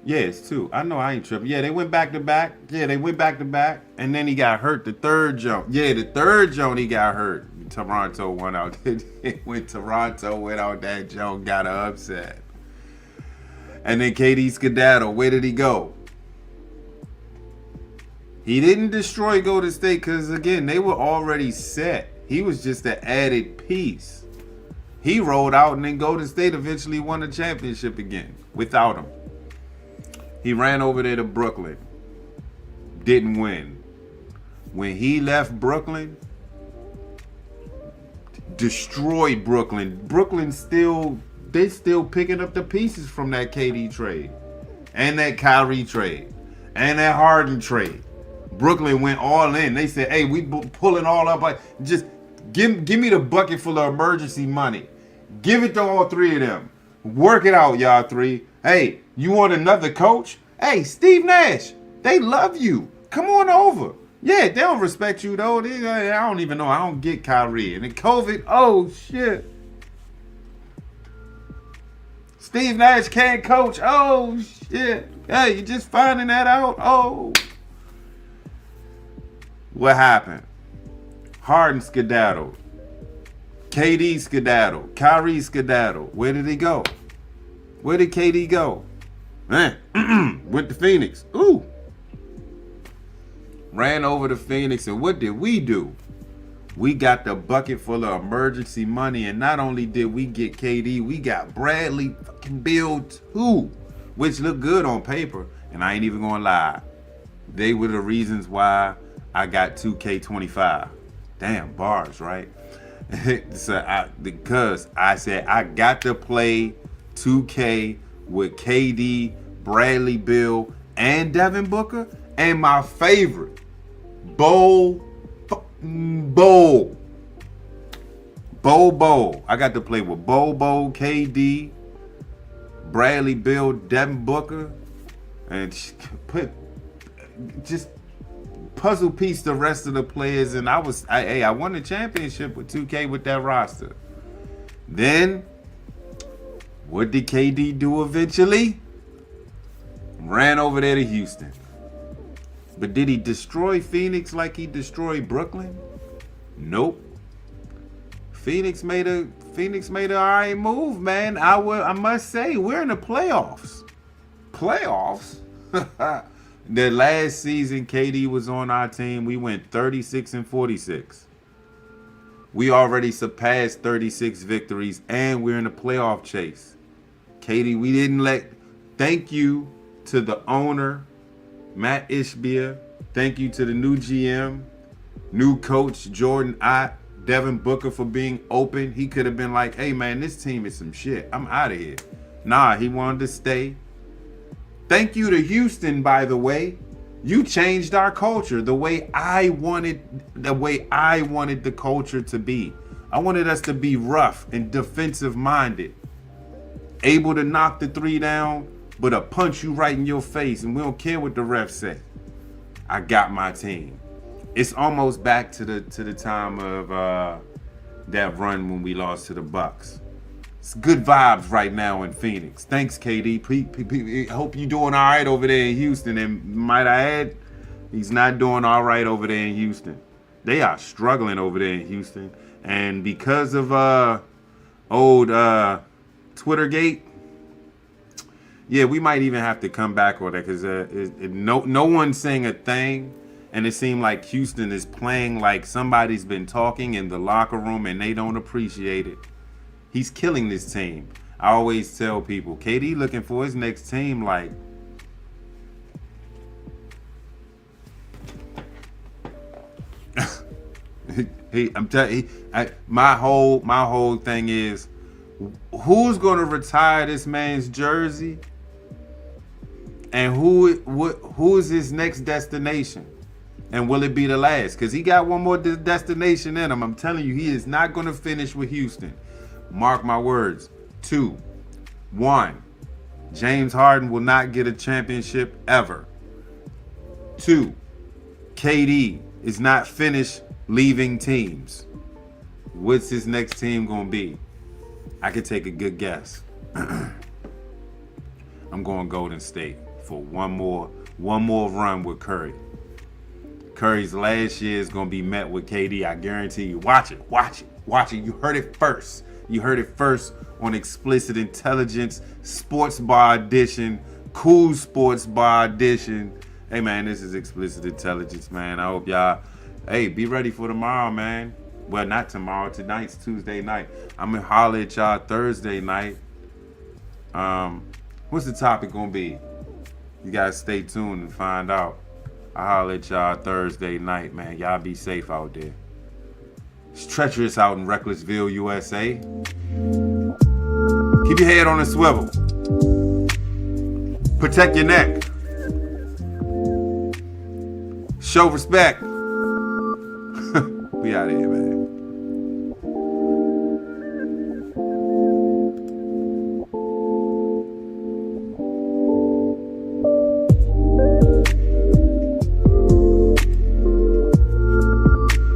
Yeah, it's 2. I know I ain't tripping. Yeah, they went back to back. And then he got hurt the third jump. Yeah, the third jump he got hurt. Toronto went out. When Toronto went out that jump, got an upset. And then KD skedaddle. Where did he go? He didn't destroy Golden State because, again, they were already set. He was just an added piece. He rolled out, and then Golden State eventually won the championship again without him. He ran over there to Brooklyn. Didn't win. When he left Brooklyn, destroyed Brooklyn. Brooklyn still picking up the pieces from that KD trade. And that Kyrie trade. And that Harden trade. Brooklyn went all in. They said, hey, we pulling all up. Just give me the bucket full of emergency money. Give it to all 3 of them. Work it out, y'all 3. Hey, you want another coach? Hey, Steve Nash, they love you. Come on over. Yeah, they don't respect you, though. I don't even know. I don't get Kyrie. And then COVID, oh, shit. Steve Nash can't coach. Oh, shit. Hey, you just finding that out? Oh. What happened? Harden skedaddled. KD skedaddled. Kyrie skedaddled. Where did he go? Where did KD go? Man, went to Phoenix. Ooh. Ran over to Phoenix, and what did we do? We got the bucket full of emergency money, and not only did we get KD, we got Bradley fucking Beal too, which looked good on paper, and I ain't even gonna lie. They were the reasons why I got 2K25. Damn, bars, right? Because I said I got to play 2K with KD, Bradley Beal, and Devin Booker, and my favorite, Bo. I got to play with Bo, KD, Bradley Beal, Devin Booker, and just puzzle piece the rest of the players, and I won the championship with 2K with that roster. Then what did KD do eventually? Ran over there to Houston. But did he destroy Phoenix like he destroyed Brooklyn? Nope. Phoenix made a all right move, man. I must say, we're in the playoffs. Playoffs? The last season KD was on our team, we went 36-46. We already surpassed 36 victories, and we're in the playoff chase. KD, we didn't thank you to the owner, Matt Ishbia. Thank you to the new GM, new coach, Jordan Ott, Devin Booker for being open. He could have been like, hey, man, this team is some shit. I'm out of here. Nah, he wanted to stay. Thank you to Houston, by the way. You changed our culture the way I wanted the culture to be. I wanted us to be rough and defensive minded. Able to knock the 3 down, but a punch you right in your face, and we don't care what the refs say. I got my team. It's almost back to the time of that run when we lost to the Bucks. It's good vibes right now in Phoenix. Thanks, KD. Hope you're doing all right over there in Houston. And might I add, he's not doing all right over there in Houston. They are struggling over there in Houston. And because of old Twittergate, yeah, we might even have to come back on that because no one's saying a thing. And it seemed like Houston is playing like somebody's been talking in the locker room and they don't appreciate it. He's killing this team. I always tell people, KD looking for his next team like, I'm telling you, my whole thing is, who's gonna retire this man's jersey, and who is his next destination, and will it be the last? Because he got one more destination in him. I'm telling you, he is not gonna finish with Houston. Mark my words. 2, 1, James Harden will not get a championship ever. 2, KD is not finished leaving teams. What's his next team gonna be? I could take a good guess. I'm going Golden State. for one more run with Curry. Curry's last year is gonna be met with KD. I guarantee you. Watch it. You heard it first. You heard it first on Explicit Intelligence Sports Bar Edition, Cool Sports Bar Edition. Hey man, this is Explicit Intelligence, man. I hope y'all, hey, be ready for tomorrow, man. Well, not tomorrow. Tonight's Tuesday night. I'm gonna holler at y'all Thursday night. What's the topic gonna be? You guys stay tuned and find out. I'll holler at y'all Thursday night, man. Y'all be safe out there. It's treacherous out in Recklessville, USA. Keep your head on a swivel. Protect your neck. Show respect. We out of here, man.